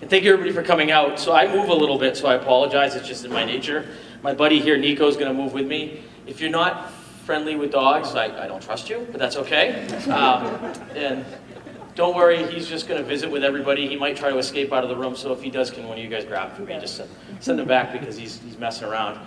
And thank you everybody for coming out. So I move a little bit, so I apologize, it's just in my nature. My buddy here, Nico, is gonna move with me. If you're not friendly with dogs, I don't trust you, but that's okay. And don't worry, he's just gonna visit with everybody. He might try to escape out of the room, so if he does, can one of you guys grab him for me? Just send him back because he's messing around.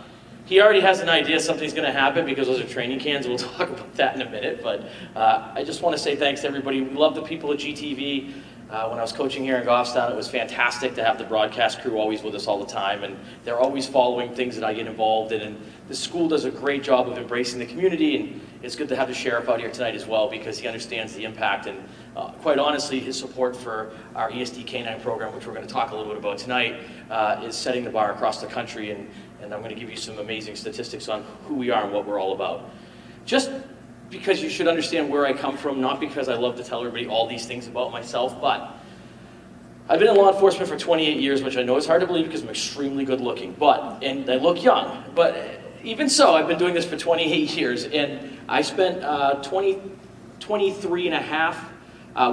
He already has an idea something's gonna happen because those are training cans. We'll talk about that in a minute, but I just wanna say thanks to everybody. We love the people at GTV. When I was coaching here in Goffstown, it was fantastic to have the broadcast crew always with us all the time, and they're always following things that I get involved in, and the school does a great job of embracing the community, and it's good to have the sheriff out here tonight as well because he understands the impact, and quite honestly, his support for our ESD K9 program, which we're going to talk a little bit about tonight, is setting the bar across the country, and I'm going to give you some amazing statistics on who we are and what we're all about. Just because you should understand where I come from, not because I love to tell everybody all these things about myself, but I've been in law enforcement for 28 years, which I know is hard to believe because I'm extremely good looking, and I look young, but even so, I've been doing this for 28 years, and I spent 23 and a half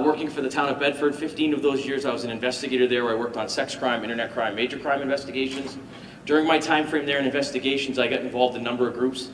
working for the town of Bedford. 15 of those years I was an investigator there where I worked on sex crime, internet crime, major crime investigations. During my time frame there in investigations, I got involved in a number of groups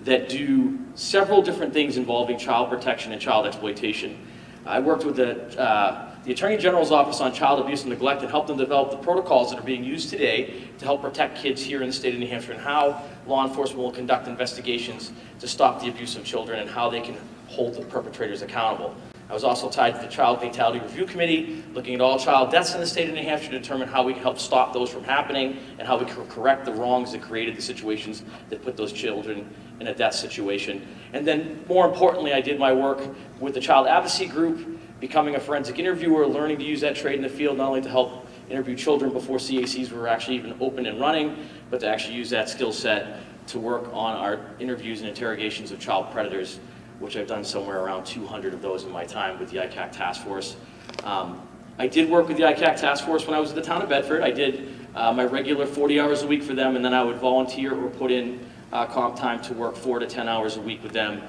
that do several different things involving child protection and child exploitation. I worked with the Attorney General's Office on Child Abuse and Neglect and helped them develop the protocols that are being used today to help protect kids here in the state of New Hampshire and how law enforcement will conduct investigations to stop the abuse of children and how they can hold the perpetrators accountable. I was also tied to the Child Fatality Review Committee, looking at all child deaths in the state of New Hampshire to determine how we can help stop those from happening and how we can correct the wrongs that created the situations that put those children in a death situation. And then, more importantly, I did my work with the Child Advocacy Group, becoming a forensic interviewer, learning to use that trade in the field, not only to help interview children before CACs were actually even open and running, but to actually use that skill set to work on our interviews and interrogations of child predators, which I've done somewhere around 200 of those in my time with the ICAC Task Force. I did work with the ICAC Task Force when I was at the town of Bedford. I did my regular 40 hours a week for them, and then I would volunteer or put in comp time to work 4 to 10 hours a week with them,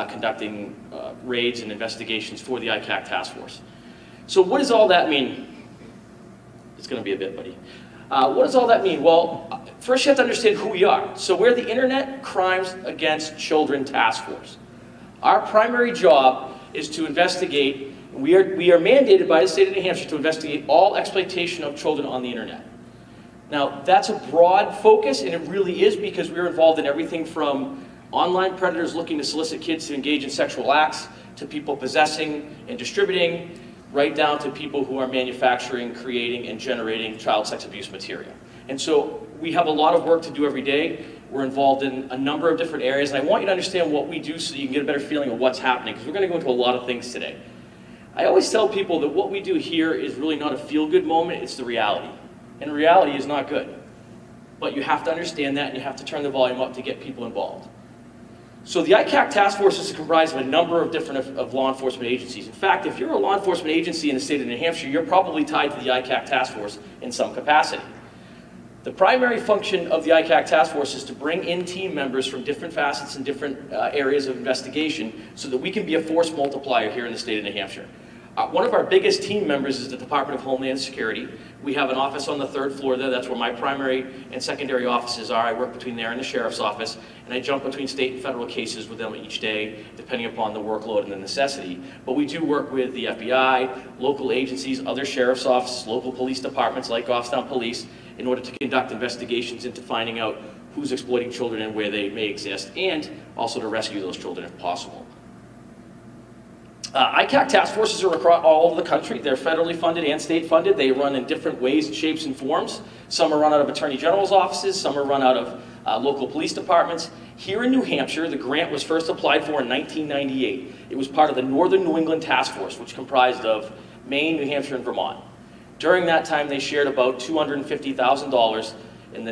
conducting raids and investigations for the ICAC Task Force. So what does all that mean? It's gonna be a bit, buddy. What does all that mean? Well, first you have to understand who we are. So we're the Internet Crimes Against Children Task Force. Our primary job is to investigate, we are mandated by the state of New Hampshire to investigate all exploitation of children on the internet. Now, that's a broad focus, and it really is because we're involved in everything from online predators looking to solicit kids to engage in sexual acts, to people possessing and distributing, right down to people who are manufacturing, creating, and generating child sex abuse material. And so we have a lot of work to do every day. We're involved in a number of different areas, and I want you to understand what we do so you can get a better feeling of what's happening, because we're going to go into a lot of things today. I always tell people that what we do here is really not a feel-good moment, it's the reality. And reality is not good. But you have to understand that, and you have to turn the volume up to get people involved. So the ICAC Task Force is comprised of a number of different of law enforcement agencies. In fact, if you're a law enforcement agency in the state of New Hampshire, you're probably tied to the ICAC Task Force in some capacity. The primary function of the ICAC Task Force is to bring in team members from different facets and different areas of investigation so that we can be a force multiplier here in the state of New Hampshire. One of our biggest team members is the Department of Homeland Security. We have an office on the 3rd floor there. That's where my primary and secondary offices are. I work between there and the sheriff's office, and I jump between state and federal cases with them each day, depending upon the workload and the necessity. But we do work with the FBI, local agencies, other sheriff's offices, local police departments like Goffstown Police, in order to conduct investigations into finding out who's exploiting children and where they may exist, and also to rescue those children if possible. ICAC task forces are across all over the country. They're federally funded and state funded. They run in different ways, shapes, and forms. Some are run out of Attorney General's offices, some are run out of local police departments. Here in New Hampshire, the grant was first applied for in 1998. It was part of the Northern New England Task Force, which comprised of Maine, New Hampshire, and Vermont. During that time, they shared about $250,000 in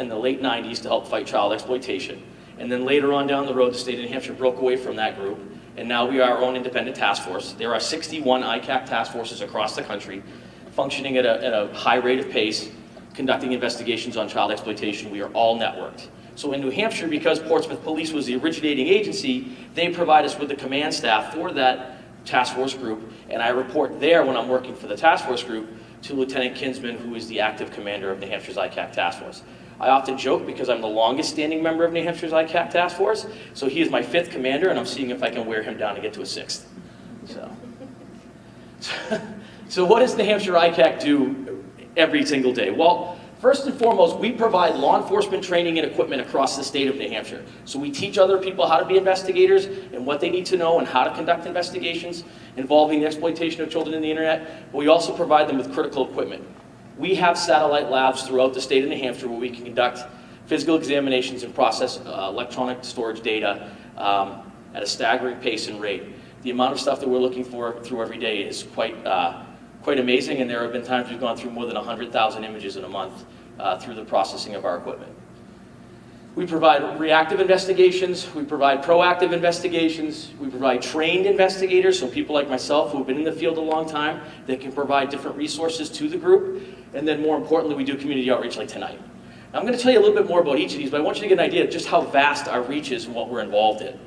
the late 90s to help fight child exploitation. And then later on down the road, the state of New Hampshire broke away from that group, and now we are our own independent task force. There are 61 ICAC task forces across the country, functioning at a high rate of pace, conducting investigations on child exploitation. We are all networked. So in New Hampshire, because Portsmouth Police was the originating agency, they provide us with the command staff for that task force group, and I report there when I'm working for the task force group to Lieutenant Kinsman, who is the active commander of New Hampshire's ICAC Task Force. I often joke because I'm the longest standing member of New Hampshire's ICAC Task Force, so he is my 5th commander, and I'm seeing if I can wear him down to get to a 6th. So what does New Hampshire ICAC do every single day? Well, first and foremost, we provide law enforcement training and equipment across the state of New Hampshire. So we teach other people how to be investigators and what they need to know and how to conduct investigations involving the exploitation of children in the internet, but we also provide them with critical equipment. We have satellite labs throughout the state of New Hampshire where we can conduct physical examinations and process electronic storage data at a staggering pace and rate. The amount of stuff that we're looking for through every day is quite amazing, and there have been times we've gone through more than 100,000 images in a month through the processing of our equipment. We provide reactive investigations, we provide proactive investigations, we provide trained investigators, so people like myself who have been in the field a long time that can provide different resources to the group, and then more importantly, we do community outreach like tonight. Now, I'm going to tell you a little bit more about each of these, but I want you to get an idea of just how vast our reach is and what we're involved in.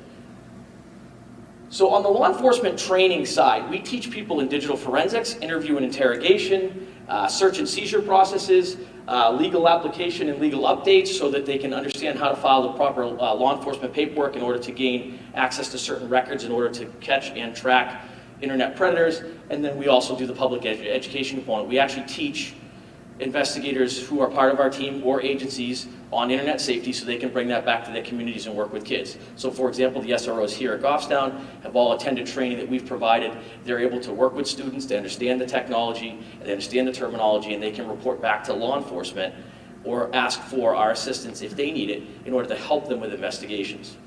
So on the law enforcement training side, we teach people in digital forensics, interview and interrogation, search and seizure processes, legal application and legal updates so that they can understand how to file the proper law enforcement paperwork in order to gain access to certain records in order to catch and track internet predators. And then we also do the public education component. We actually teach investigators who are part of our team or agencies on internet safety so they can bring that back to their communities and work with kids. So for example, the SROs here at Goffstown have all attended training that we've provided. They're able to work with students, they understand the technology, they understand the terminology, and they can report back to law enforcement or ask for our assistance if they need it in order to help them with investigations.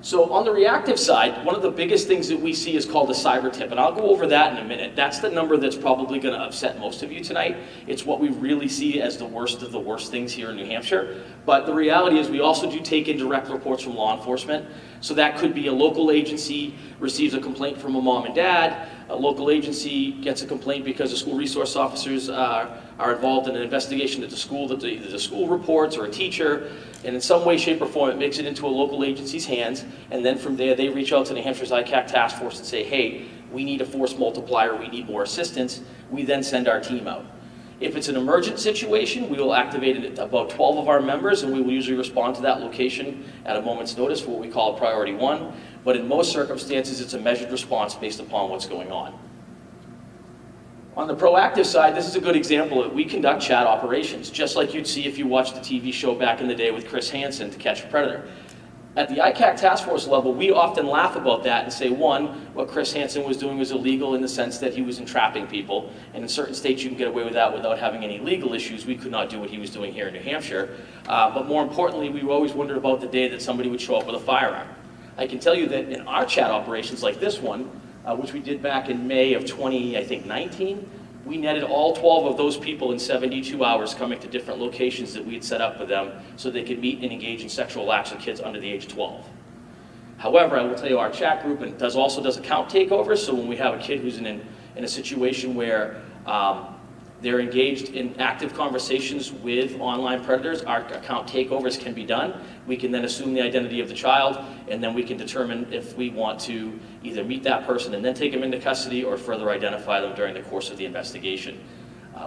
So on the reactive side, one of the biggest things that we see is called a cyber tip, and I'll go over that in a minute. That's the number that's probably going to upset most of you tonight. It's what we really see as the worst of the worst things here in New Hampshire. But the reality is we also do take in direct reports from law enforcement. So that could be a local agency receives a complaint from a mom and dad, a local agency gets a complaint because the school resource officers are involved in an investigation at the school that either the school reports or a teacher, and in some way, shape, or form it makes it into a local agency's hands, and then from there they reach out to New Hampshire's ICAC Task Force and say, hey, we need a force multiplier, we need more assistance. We then send our team out. If it's an emergent situation, we will activate about 12 of our members, and we will usually respond to that location at a moment's notice for what we call a priority 1. But in most circumstances, it's a measured response based upon what's going on. On the proactive side, this is a good example of we conduct chat operations, just like you'd see if you watched the TV show back in the day with Chris Hansen, To Catch a Predator. At the ICAC Task Force level, we often laugh about that and say, one, what Chris Hansen was doing was illegal in the sense that he was entrapping people, and in certain states you can get away with that without having any legal issues. We could not do what he was doing here in New Hampshire. But more importantly, we always wondered about the day that somebody would show up with a firearm. I can tell you that in our chat operations like this one, which we did back in May of 2019, we netted all 12 of those people in 72 hours coming to different locations that we had set up for them so they could meet and engage in sexual acts with kids under the age of 12. However, I will tell you our chat group also does account takeovers, so when we have a kid who's in a situation where they're engaged in active conversations with online predators, our account takeovers can be done. We can then assume the identity of the child, and then we can determine if we want to either meet that person and then take them into custody or further identify them during the course of the investigation.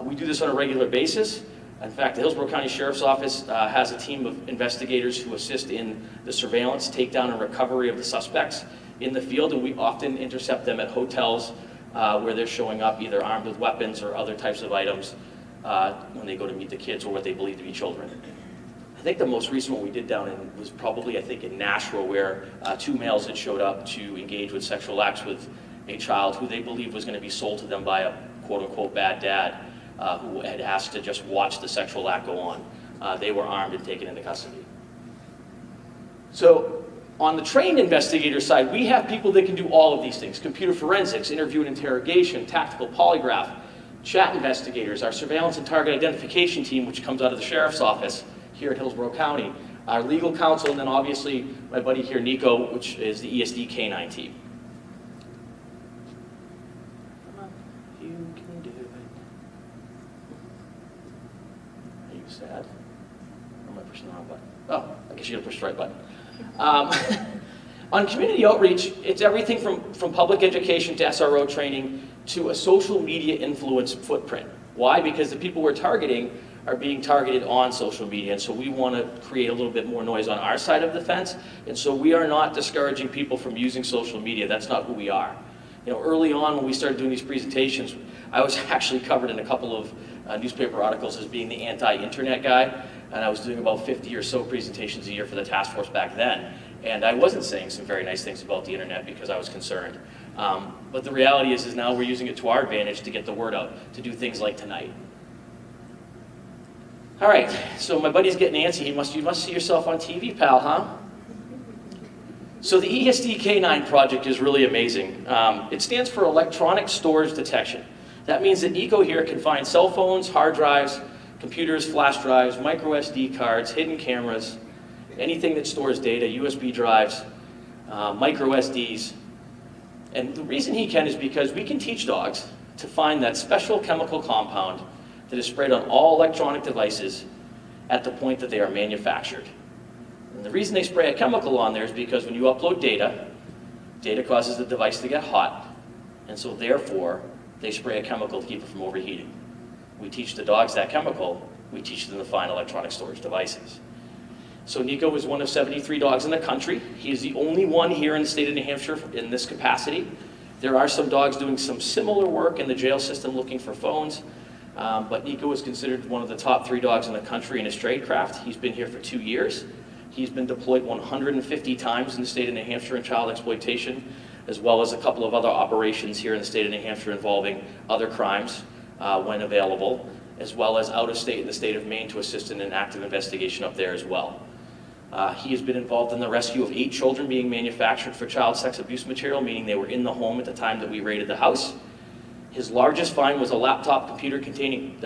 We do this on a regular basis. In fact, the Hillsborough County Sheriff's Office has a team of investigators who assist in the surveillance, takedown, and recovery of the suspects in the field, and we often intercept them at hotels where they're showing up either armed with weapons or other types of items when they go to meet the kids or what they believe to be children. I think the most recent one we did down in was probably, I think, in Nashua, where 2 males had showed up to engage with sexual acts with a child who they believed was going to be sold to them by a quote-unquote bad dad who had asked to just watch the sexual act go on. They were armed and taken into custody. So on the trained investigator side, we have people that can do all of these things: computer forensics, interview and interrogation, tactical polygraph, chat investigators, our surveillance and target identification team, which comes out of the Sheriff's Office here at Hillsborough County, our legal counsel, and then obviously my buddy here, Nico, which is the ESD K9 team. Come on, you can do it. Are you sad? Or am I pushing the wrong button? Oh, I guess you gotta push the right button. On community outreach, it's everything from public education to SRO training to a social media influence footprint. Why? Because the people we're targeting are being targeted on social media, and so we want to create a little bit more noise on our side of the fence, and so we are not discouraging people from using social media. That's not who we are. You know, early on when we started doing these presentations, I was actually covered in a couple of newspaper articles as being the anti-internet guy, and I was doing about 50 or so presentations a year for the task force back then. And I wasn't saying some very nice things about the internet because I was concerned. But the reality is now we're using it to our advantage to get the word out, to do things like tonight. All right, so my buddy's getting antsy. You must see yourself on TV, pal, huh? So the ESD K9 project is really amazing. It stands for Electronic Storage Detection. That means that NICO here can find cell phones, hard drives, computers, flash drives, micro SD cards, hidden cameras, anything that stores data, USB drives, micro SDs. And the reason he can is because we can teach dogs to find that special chemical compound that is sprayed on all electronic devices at the point that they are manufactured. And the reason they spray a chemical on there is because when you upload data, data causes the device to get hot, and so therefore they spray a chemical to keep it from overheating. We teach the dogs that chemical, we teach them to find electronic storage devices. So Nico is one of 73 dogs in the country. He is the only one here in the state of New Hampshire in this capacity. There are some dogs doing some similar work in the jail system looking for phones, but Nico is considered one of the top 3 dogs in the country in his trade craft. He's been here for 2 years. He's been deployed 150 times in the state of New Hampshire in child exploitation, as well as a couple of other operations here in the state of New Hampshire involving other crimes when available, as well as out of state in the state of Maine to assist in an active investigation up there as well. He has been involved in the rescue of 8 children being manufactured for child sex abuse material, meaning they were in the home at the time that we raided the house. His largest find was a laptop computer containing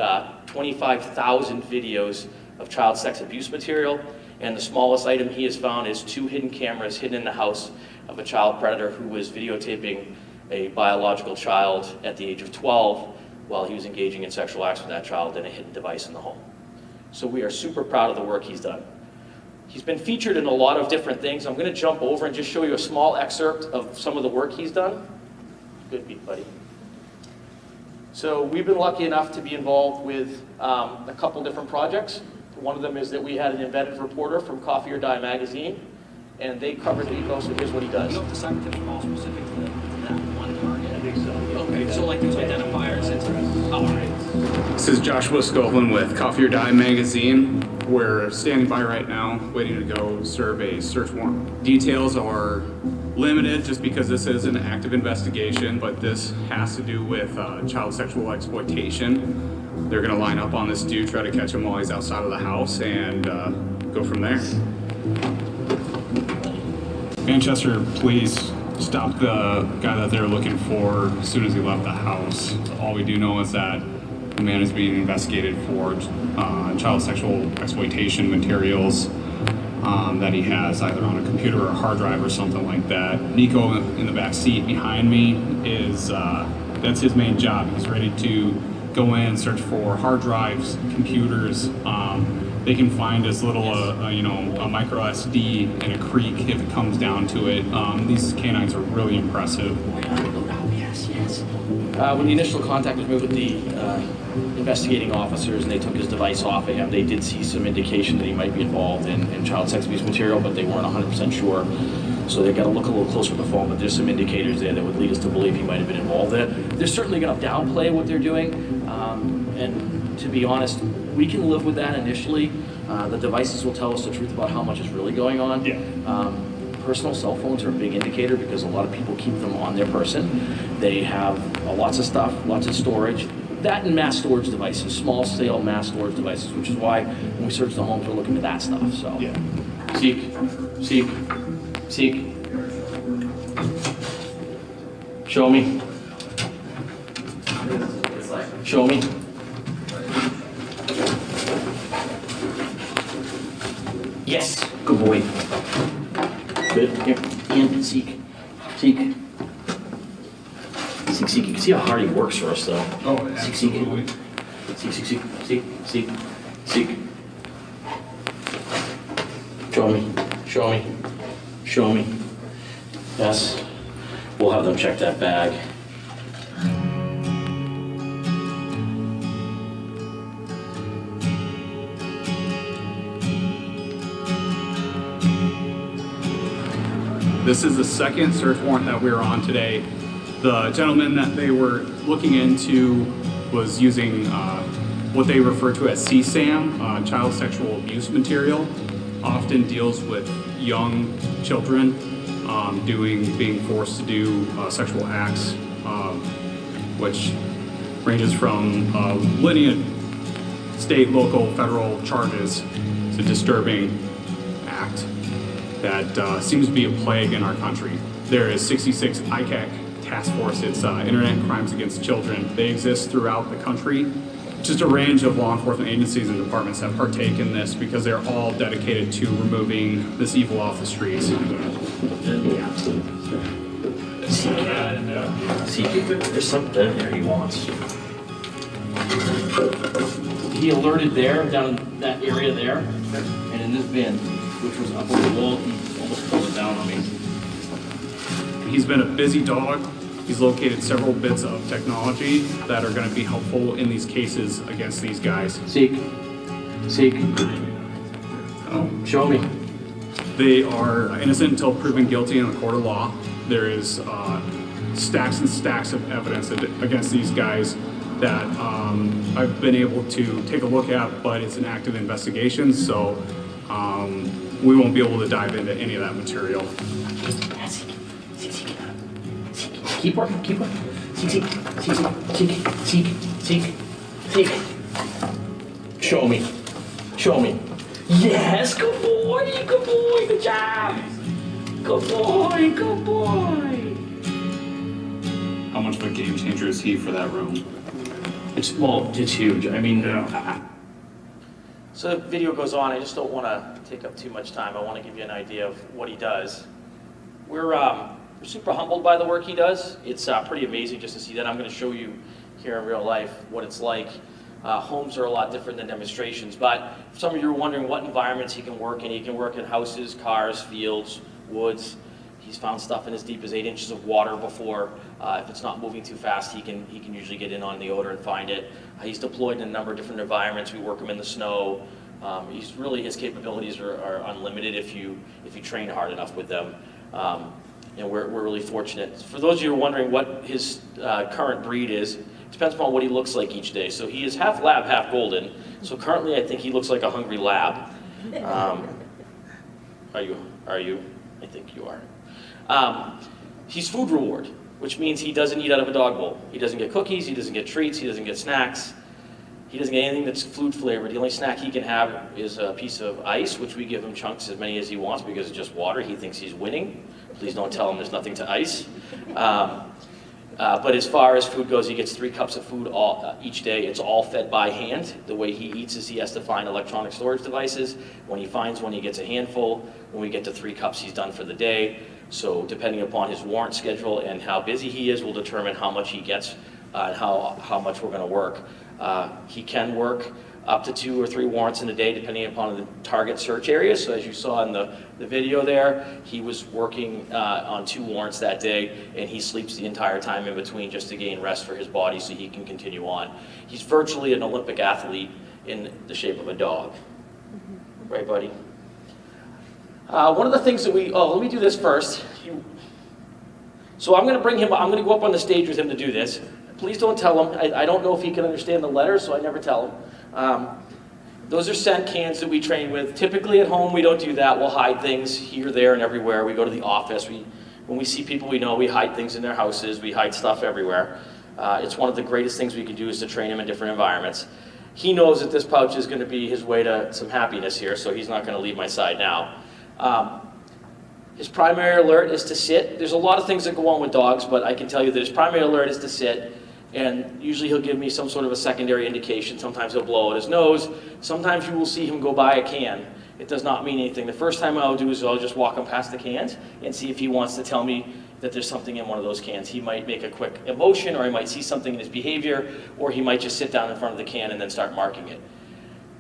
25,000 videos of child sex abuse material, and the smallest item he has found is 2 hidden cameras hidden in the house of a child predator who was videotaping a biological child at the age of 12 while he was engaging in sexual acts with that child in a hidden device in the home. So we are super proud of the work he's done. He's been featured in a lot of different things. I'm going to jump over and just show you a small excerpt of some of the work he's done. Good beat, buddy. So we've been lucky enough to be involved with a couple different projects. One of them is that we had an embedded reporter from Coffee or Die magazine, and they covered Nico, so here's what he does. You know if the scientific call specific to that one target? I think so. Okay, so like these identifiers, it's, all right. This is Joshua Scoveland with Coffee or Die magazine. We're standing by right now, waiting to go serve a search warrant. Details are limited just because this is an active investigation, but this has to do with child sexual exploitation. They're gonna line up on this dude, try to catch him while he's outside of the house, and go from there. Manchester police stopped the guy that they were looking for as soon as he left the house. All we do know is that the man is being investigated for child sexual exploitation materials that he has either on a computer or a hard drive or something like that. Nico in the back seat behind me is, that's his main job. He's ready to go in and search for hard drives, computers. They can find as little a micro SD in a creek if it comes down to it. These canines are really impressive. When the initial contact was made with the investigating officers and they took his device off of him, they did see some indication that he might be involved in child sex abuse material, but they weren't 100% sure. So they got to look a little closer at the phone, but there's some indicators there that would lead us to believe he might have been involved in it. They're certainly going to downplay what they're doing, and to be honest, we can live with that initially. The devices will tell us the truth about how much is really going on. Yeah. Personal cell phones are a big indicator because a lot of people keep them on their person. They have lots of stuff, lots of storage. That and mass storage devices, small scale mass storage devices, which is why when we search the homes, we're looking at that stuff. So, Yeah. Seek. Show me. Show me. Yes, good boy. Good. Here, and seek. You can see how hard he works for us, though. Oh, absolutely. Seek. Show me. Yes, we'll have them check that bag. This is the second search warrant that we're on today. The gentleman that they were looking into was using what they refer to as CSAM, child sexual abuse material. Often deals with young children being forced to do sexual acts, which ranges from litany of state, local, federal charges. It's a disturbing act that seems to be a plague in our country. There is 66 ICAC task force. It's Internet Crimes Against Children. They exist throughout the country. Just a range of law enforcement agencies and departments have partaken in this because they're all dedicated to removing this evil off the streets. See, there's something in there he wants. He alerted there, down in that area there, and in this bin, which was up on the wall, he almost pulled it down on me. He's been a busy dog. He's located several bits of technology that are going to be helpful in these cases against these guys. Seek. Show me. They are innocent until proven guilty in a court of law. There is stacks and stacks of evidence against these guys that I've been able to take a look at, but it's an active investigation, so we won't be able to dive into any of that material. Keep working. Seek. Show me. Yes, good boy, good job. Good boy. How much of a game changer is he for that room? It's huge. I mean, so the video goes on. I just don't want to take up too much time. I want to give you an idea of what he does. We're super humbled by the work he does. It's pretty amazing just to see that. I'm going to show you here in real life what it's like. Homes are a lot different than demonstrations, but if some of you are wondering what environments he can work in, he can work in houses, cars, fields, woods. He's found stuff in as deep as 8 inches of water before. If it's not moving too fast, he can usually get in on the odor and find it. He's deployed in a number of different environments. We work him in the snow. His capabilities are unlimited if you train hard enough with them. And we're really fortunate. For those of you who are wondering what his current breed is, it depends upon what he looks like each day. So he is half lab, half golden. So currently I think he looks like a hungry lab. Are you? I think you are. He's food reward, which means he doesn't eat out of a dog bowl. He doesn't get cookies, he doesn't get treats, he doesn't get snacks. He doesn't get anything that's food flavored. The only snack he can have is a piece of ice, which we give him chunks as many as he wants because it's just water. He thinks he's winning. Please don't tell him there's nothing to ice. But as far as food goes, he gets 3 cups of food each day. It's all fed by hand. The way he eats is he has to find electronic storage devices. When he finds one, he gets a handful. When we get to 3 cups, he's done for the day. So depending upon his warrant schedule and how busy he is will determine how much he gets and how much we're going to work. He can work up to 2 or 3 warrants in a day depending upon the target search area. So as you saw in the video there, he was working on 2 warrants that day, and he sleeps the entire time in between just to gain rest for his body so he can continue on. He's virtually an Olympic athlete in the shape of a dog. Right, buddy? One of the things that let me do this first. So I'm going to bring him, I'm going to go up on the stage with him to do this. Please don't tell him. I don't know if he can understand the letters, so I never tell him. Those are scent cans that we train with. Typically at home, we don't do that. We'll hide things here, there, and everywhere. We go to the office. When we see people we know, we hide things in their houses. We hide stuff everywhere. It's one of the greatest things we can do is to train him in different environments. He knows that this pouch is going to be his way to some happiness here, so he's not going to leave my side now. His primary alert is to sit. There's a lot of things that go on with dogs, but I can tell you that his primary alert is to sit. And usually he'll give me some sort of a secondary indication. Sometimes he'll blow out his nose. Sometimes you will see him go by a can. It does not mean anything. The first time I'll do is I'll just walk him past the cans and see if he wants to tell me that there's something in one of those cans. He might make a quick emotion, or he might see something in his behavior, or he might just sit down in front of the can and then start marking it.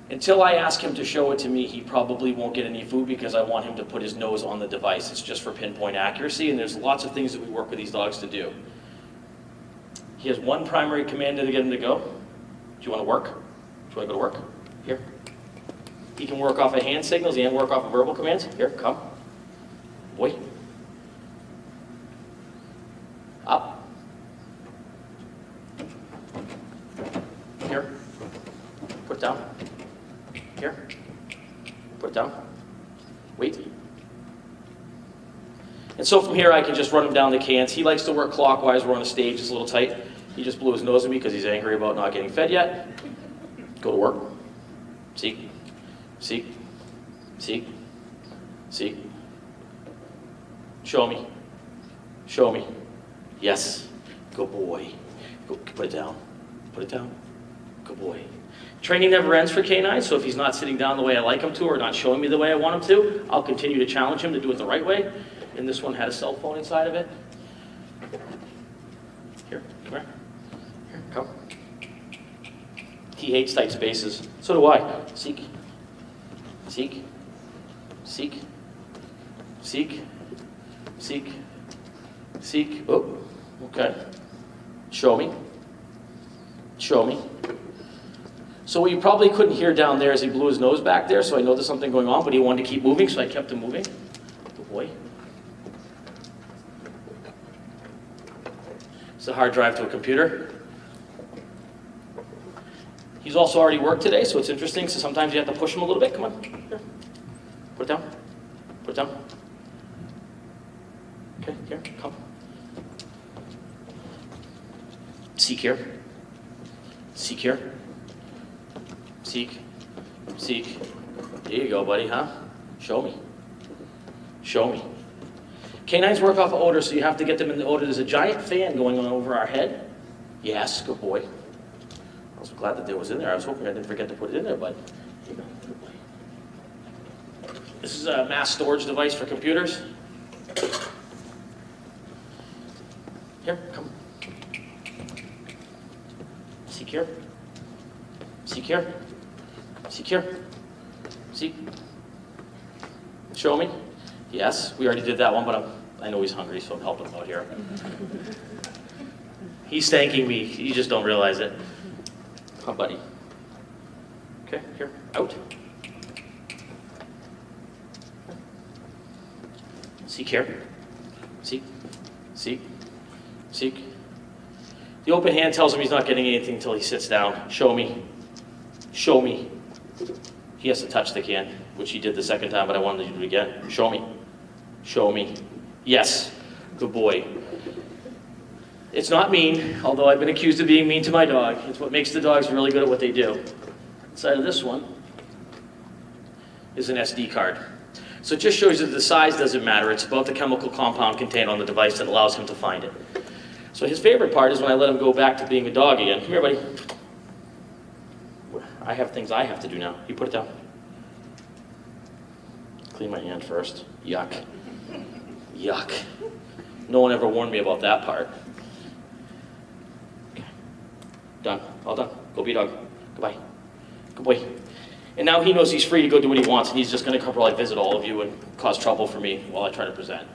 Until I ask him to show it to me, he probably won't get any food because I want him to put his nose on the device. It's just for pinpoint accuracy, and there's lots of things that we work with these dogs to do. He has one primary command to get him to go. Do you want to work? Do you want to go to work? Here. He can work off of hand signals and work off of verbal commands. Here, come. Boy. Up. Here. Put it down. Here. Put it down. Wait. And so from here, I can just run him down the cans. He likes to work clockwise. We're on a stage. It's a little tight. He just blew his nose at me because he's angry about not getting fed yet. Go to work. Seek. Seek. Seek. Seek. Show me. Show me. Yes. Good boy. Go, put it down. Put it down. Good boy. Training never ends for canines, so if he's not sitting down the way I like him to or not showing me the way I want him to, I'll continue to challenge him to do it the right way. And this one had a cell phone inside of it. Here, come here. Here, come. He hates tight spaces. So do I. Seek. Seek. Seek. Seek. Seek. Seek. Oh, okay. Show me. Show me. So what you probably couldn't hear down there is he blew his nose back there, so I know there's something going on, but he wanted to keep moving, so I kept him moving. Good boy. It's a hard drive to a computer. He's also already worked today, so it's interesting, so sometimes you have to push him a little bit. Come on. Here. Put it down. Put it down. Okay, here, come. Seek here. Seek here. Seek. Seek. There you go, buddy, huh? Show me. Show me. Canines work off of odor, so you have to get them in the odor. There's a giant fan going on over our head. Yes, good boy. I was glad that there was in there. I was hoping I didn't forget to put it in there, but here you go. Good boy. This is a mass storage device for computers. Here, come. Seek here. Seek here. Seek here. Seek. Show me. Yes, we already did that one, but I know he's hungry, so I'm helping him out here. He's thanking me. You just don't realize it. Come, buddy. Okay, here. Out. Seek here. Seek. Seek. Seek. The open hand tells him he's not getting anything until he sits down. Show me. Show me. He has to touch the can, which he did the second time, but I wanted to do it again. Show me. Show me. Yes. Good boy. It's not mean, although I've been accused of being mean to my dog. It's what makes the dogs really good at what they do. Inside of this one is an SD card. So it just shows you that the size doesn't matter. It's about the chemical compound contained on the device that allows him to find it. So his favorite part is when I let him go back to being a dog again. Come here, buddy. I have things I have to do now. You put it down. Clean my hand first. Yuck. Yuck. No one ever warned me about that part. Okay. Done. All done. Go be a dog. Goodbye. Good boy. And now he knows he's free to go do what he wants, and he's just going to come probably visit all of you and cause trouble for me while I try to present.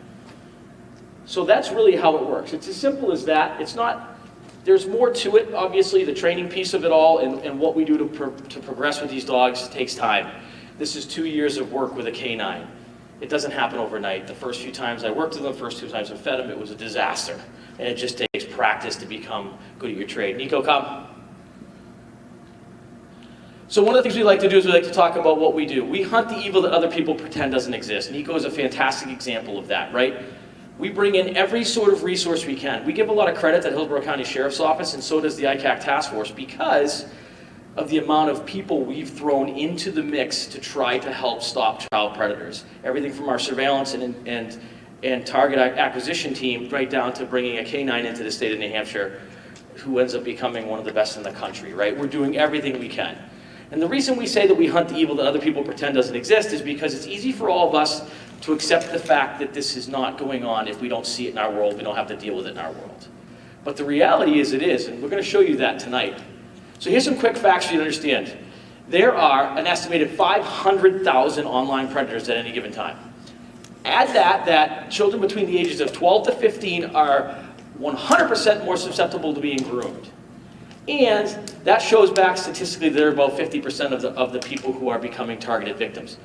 So that's really how it works. It's as simple as that. It's not, there's more to it. Obviously, the training piece of it all and what we do to progress with these dogs takes time. This is 2 years of work with a canine. It doesn't happen overnight. The first few times I worked with them, the first 2 times I fed them, it was a disaster. And it just takes practice to become good at your trade. Nico, come. So one of the things we like to do is we like to talk about what we do. We hunt the evil that other people pretend doesn't exist. Nico is a fantastic example of that, right? We bring in every sort of resource we can. We give a lot of credit to Hillsborough County Sheriff's Office, and so does the ICAC Task Force, because of the amount of people we've thrown into the mix to try to help stop child predators. Everything from our surveillance and target acquisition team right down to bringing a canine into the state of New Hampshire who ends up becoming one of the best in the country, right? We're doing everything we can. And the reason we say that we hunt the evil that other people pretend doesn't exist is because it's easy for all of us to accept the fact that this is not going on if we don't see it in our world, we don't have to deal with it in our world. But the reality is it is, and we're going to show you that tonight. So here's some quick facts for you to understand. There are an estimated 500,000 online predators at any given time. Add that children between the ages of 12 to 15 are 100% more susceptible to being groomed. And that shows back statistically that they're about 50% of the people who are becoming targeted victims.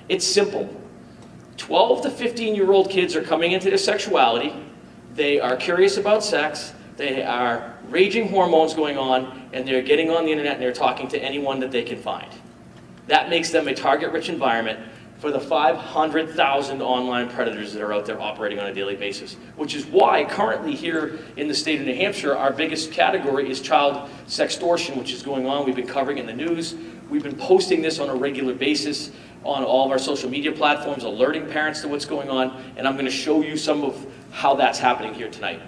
It's simple. 12 to 15-year-old kids are coming into their sexuality. They are curious about sex. They are raging hormones going on, and they're getting on the internet and they're talking to anyone that they can find. That makes them a target-rich environment for the 500,000 online predators that are out there operating on a daily basis, which is why currently here in the state of New Hampshire, our biggest category is child sextortion, which is going on. We've been covering it in the news. We've been posting this on a regular basis on all of our social media platforms, alerting parents to what's going on, and I'm going to show you some of how that's happening here tonight.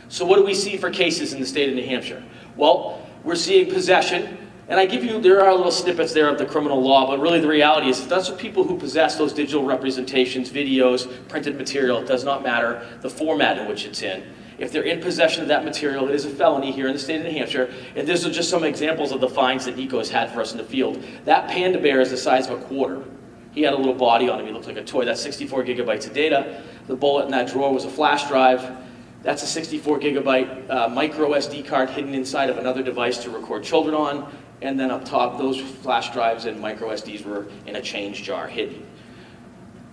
So what do we see for cases in the state of New Hampshire? Well, we're seeing possession. And there are little snippets there of the criminal law, but really the reality is that's what people who possess those digital representations, videos, printed material. It does not matter the format in which it's in. If they're in possession of that material, it is a felony here in the state of New Hampshire. And these are just some examples of the fines that Nico has had for us in the field. That panda bear is the size of a quarter. He had a little body on him. He looked like a toy. That's 64 gigabytes of data. The bullet in that drawer was a flash drive. That's a 64 gigabyte micro SD card hidden inside of another device to record children on. And then up top, those flash drives and micro SDs were in a change jar hidden.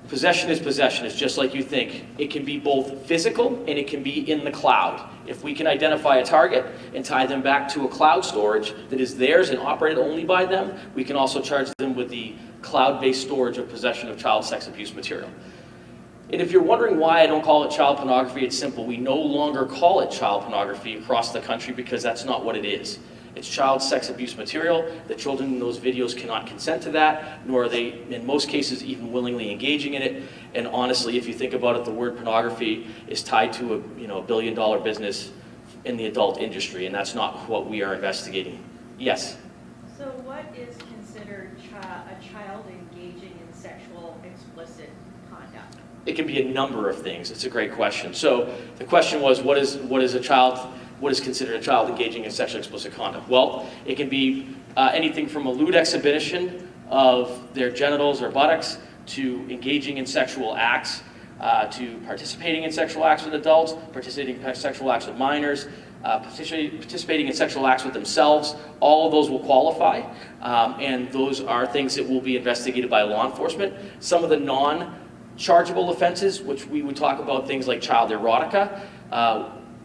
Possession is possession. It's just like you think. It can be both physical and it can be in the cloud. If we can identify a target and tie them back to a cloud storage that is theirs and operated only by them, we can also charge them with the cloud-based storage of possession of child sex abuse material. And if you're wondering why I don't call it child pornography, it's simple. We no longer call it child pornography across the country because that's not what it is. It's child sex abuse material. The children in those videos cannot consent to that, nor are they, in most cases, even willingly engaging in it. And honestly, if you think about it, the word pornography is tied to a $1 billion business in the adult industry, and that's not what we are investigating. Yes? So what is considered a child engaging in sexual explicit conduct? It can be a number of things. It's a great question. So the question was, what is considered a child engaging in sexually explicit conduct? Well, it can be anything from a lewd exhibition of their genitals or buttocks to engaging in sexual acts, to participating in sexual acts with adults, participating in sexual acts with minors, participating in sexual acts with themselves. All of those will qualify, and those are things that will be investigated by law enforcement. Some of the non-chargeable offenses, which we would talk about things like child erotica,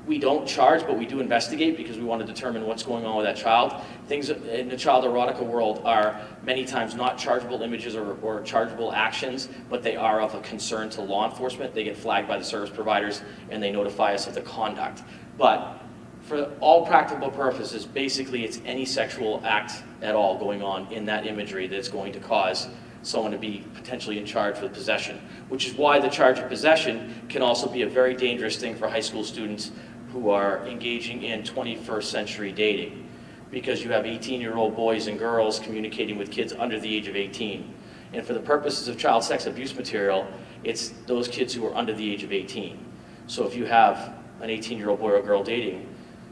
we don't charge, but we do investigate because we want to determine what's going on with that child. Things in the child erotica world are many times not chargeable images or chargeable actions, but they are of a concern to law enforcement. They get flagged by the service providers and they notify us of the conduct. But for all practical purposes, basically it's any sexual act at all going on in that imagery that's going to cause someone to be potentially in charge with possession, which is why the charge of possession can also be a very dangerous thing for high school students who are engaging in 21st century dating, because you have 18-year-old boys and girls communicating with kids under the age of 18. And for the purposes of child sex abuse material, it's those kids who are under the age of 18. So if you have an 18-year-old boy or girl dating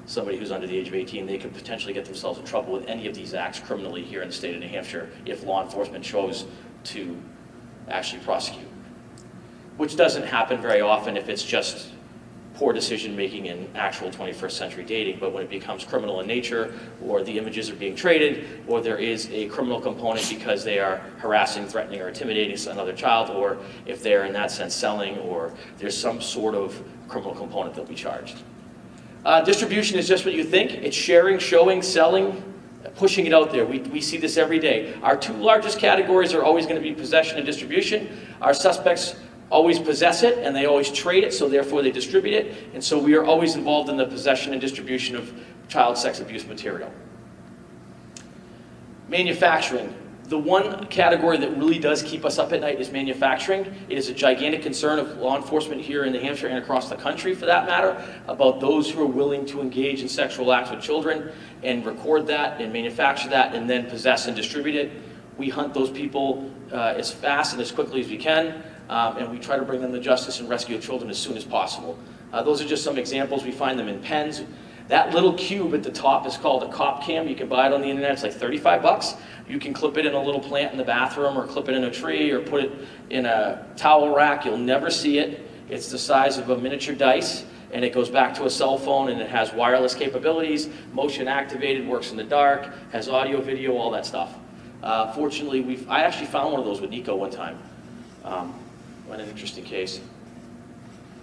somebody who's under the age of 18, they could potentially get themselves in trouble with any of these acts criminally here in the state of New Hampshire if law enforcement chose to actually prosecute. Which doesn't happen very often if it's just poor decision making in actual 21st century dating, but when it becomes criminal in nature, or the images are being traded, or there is a criminal component because they are harassing, threatening, or intimidating another child, or if they're in that sense selling, or there's some sort of criminal component that'll be charged. Distribution is just what you think. It's sharing, showing, selling, pushing it out there. We see this every day. Our two largest categories are always going to be possession and distribution. Our suspects always possess it and they always trade it, so therefore they distribute it. And so we are always involved in the possession and distribution of child sex abuse material. Manufacturing. The one category that really does keep us up at night is manufacturing. It is a gigantic concern of law enforcement here in New Hampshire and across the country, for that matter, about those who are willing to engage in sexual acts with children and record that and manufacture that and then possess and distribute it. We hunt those people as fast and as quickly as we can, and we try to bring them to justice and rescue children as soon as possible. Those are just some examples. We find them in pens. That little cube at the top is called a cop cam. You can buy it on the internet. It's like 35 bucks. You can clip it in a little plant in the bathroom or clip it in a tree or put it in a towel rack. You'll never see it. It's the size of a miniature dice, and it goes back to a cell phone, and it has wireless capabilities, motion activated, works in the dark, has audio, video, all that stuff. Fortunately, I actually found one of those with Nico one time. What an interesting case.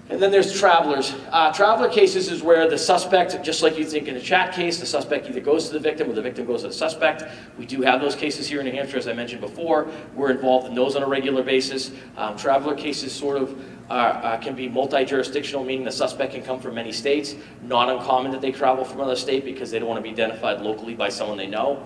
And then there's travelers. Traveler cases is where the suspect, just like you think in a chat case, the suspect either goes to the victim or the victim goes to the suspect. We do have those cases here in New Hampshire, as I mentioned before. We're involved in those on a regular basis. Traveler cases sort of can be multi-jurisdictional, meaning the suspect can come from many states. Not uncommon that they travel from another state because they don't want to be identified locally by someone they know.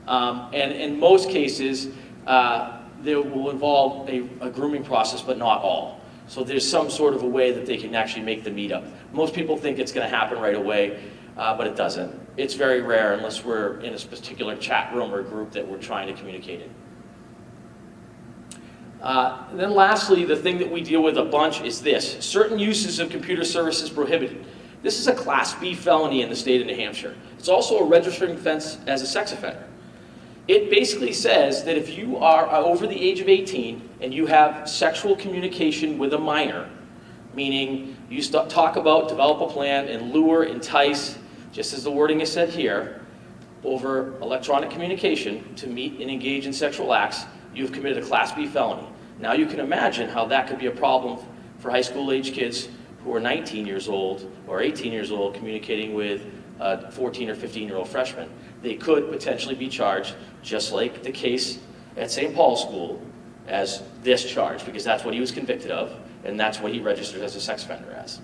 And in most cases, they will involve a grooming process, but not all. So there's some sort of a way that they can actually make the meetup. Most people think it's going to happen right away, but it doesn't. It's very rare unless we're in a particular chat room or group that we're trying to communicate in. And then lastly, the thing that we deal with a bunch is this: certain uses of computer services prohibited. This is a Class B felony in the state of New Hampshire. It's also a registering offense as a sex offender. It basically says that if you are over the age of 18 and you have sexual communication with a minor, meaning you talk about, develop a plan, and lure, entice, just as the wording is said here, over electronic communication to meet and engage in sexual acts, you've committed a Class B felony. Now you can imagine how that could be a problem for high school age kids who are 19 years old or 18 years old communicating with a 14 or 15-year-old freshman. They could potentially be charged, just like the case at St. Paul's School, as this charge, because that's what he was convicted of, and that's what he registered as a sex offender as.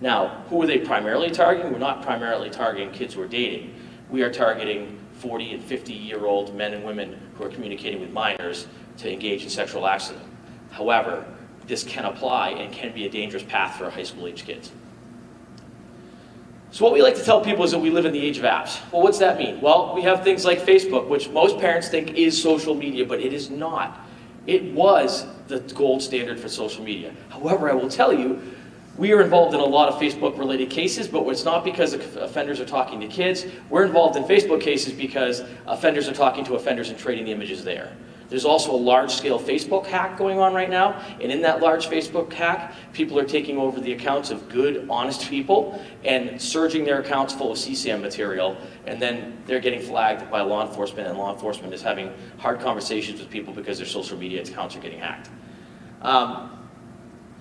Now, who are they primarily targeting? We're not primarily targeting kids who are dating. We are targeting 40 and 50-year-old men and women who are communicating with minors to engage in sexual acts with them. However, this can apply and can be a dangerous path for high school age kids. So what we like to tell people is that we live in the age of apps. Well, what's that mean? Well, we have things like Facebook, which most parents think is social media, but it is not. It was the gold standard for social media. However, I will tell you, we are involved in a lot of Facebook-related cases, but it's not because offenders are talking to kids. We're involved in Facebook cases because offenders are talking to offenders and trading the images there. There's also a large-scale Facebook hack going on right now, and in that large Facebook hack, people are taking over the accounts of good, honest people and surging their accounts full of CSAM material, and then they're getting flagged by law enforcement, and law enforcement is having hard conversations with people because their social media accounts are getting hacked.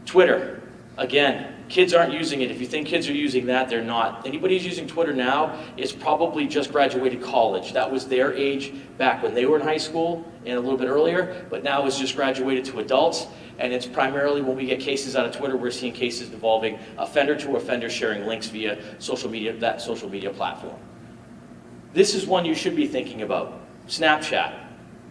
Twitter. Again, kids aren't using it. If you think kids are using that, they're not. Anybody who's using Twitter now is probably just graduated college. That was their age back when they were in high school and a little bit earlier, but now it's just graduated to adults. And it's primarily when we get cases out of Twitter, we're seeing cases involving offender to offender sharing links via social media, that social media platform. This is one you should be thinking about. Snapchat.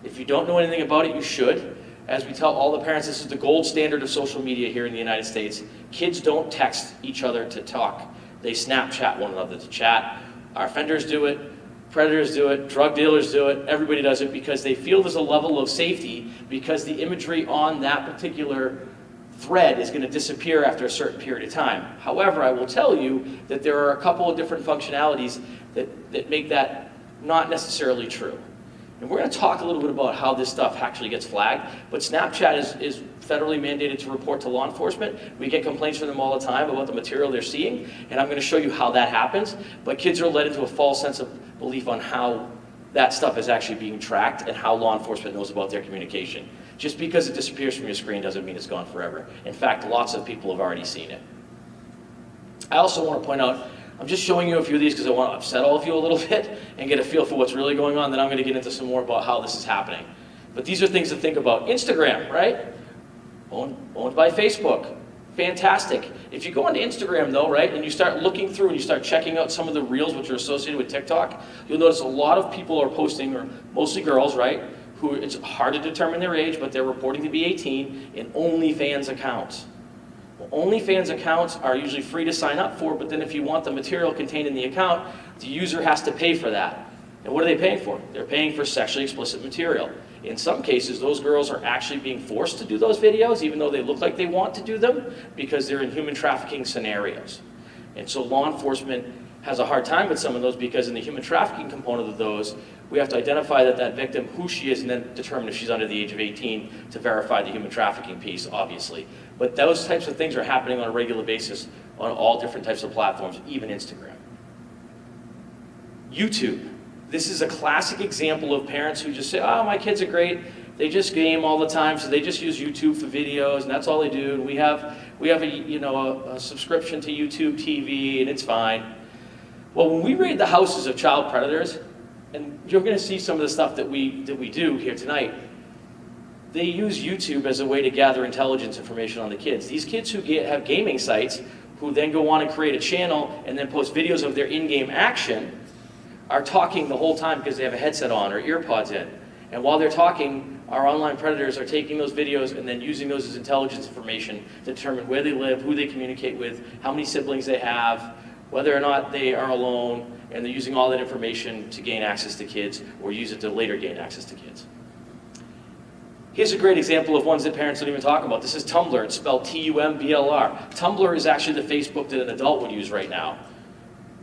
If you don't know anything about it, you should. As we tell all the parents, this is the gold standard of social media here in the United States. Kids don't text each other to talk. They Snapchat one another to chat. Our offenders do it, predators do it, drug dealers do it, everybody does it because they feel there's a level of safety because the imagery on that particular thread is going to disappear after a certain period of time. However, I will tell you that there are a couple of different functionalities that make that not necessarily true. And we're going to talk a little bit about how this stuff actually gets flagged, but Snapchat is federally mandated to report to law enforcement. We get complaints from them all the time about the material they're seeing, and I'm going to show you how that happens. But kids are led into a false sense of belief on how that stuff is actually being tracked and how law enforcement knows about their communication. Just because it disappears from your screen doesn't mean it's gone forever. In fact, lots of people have already seen it. I also want to point out, I'm just showing you a few of these because I want to upset all of you a little bit and get a feel for what's really going on. Then I'm going to get into some more about how this is happening. But these are things to think about. Instagram, right? Owned by Facebook. Fantastic. If you go onto Instagram though, right, and you start looking through and you start checking out some of the reels which are associated with TikTok, you'll notice a lot of people are posting, or mostly girls, right, who it's hard to determine their age, but they're reporting to be 18 in OnlyFans accounts. Well, OnlyFans accounts are usually free to sign up for, but then if you want the material contained in the account, the user has to pay for that. And what are they paying for? They're paying for sexually explicit material. In some cases, those girls are actually being forced to do those videos, even though they look like they want to do them, because they're in human trafficking scenarios. And so law enforcement has a hard time with some of those because in the human trafficking component of those, we have to identify that victim, who she is, and then determine if she's under the age of 18 to verify the human trafficking piece, obviously. But those types of things are happening on a regular basis on all different types of platforms, even Instagram. YouTube. This is a classic example of parents who just say, oh, my kids are great. They just game all the time, so they just use YouTube for videos, and that's all they do. And we have a subscription to YouTube TV, and it's fine. Well, when we raid the houses of child predators, and you're going to see some of the stuff that we do here tonight, they use YouTube as a way to gather intelligence information on the kids. These kids who have gaming sites, who then go on and create a channel and then post videos of their in-game action, are talking the whole time because they have a headset on or ear pods in. And while they're talking, our online predators are taking those videos and then using those as intelligence information to determine where they live, who they communicate with, how many siblings they have, whether or not they are alone, and they're using all that information to gain access to kids or use it to later gain access to kids. Here's a great example of ones that parents don't even talk about. This is Tumblr. It's spelled Tumblr. Tumblr is actually the Facebook that an adult would use right now.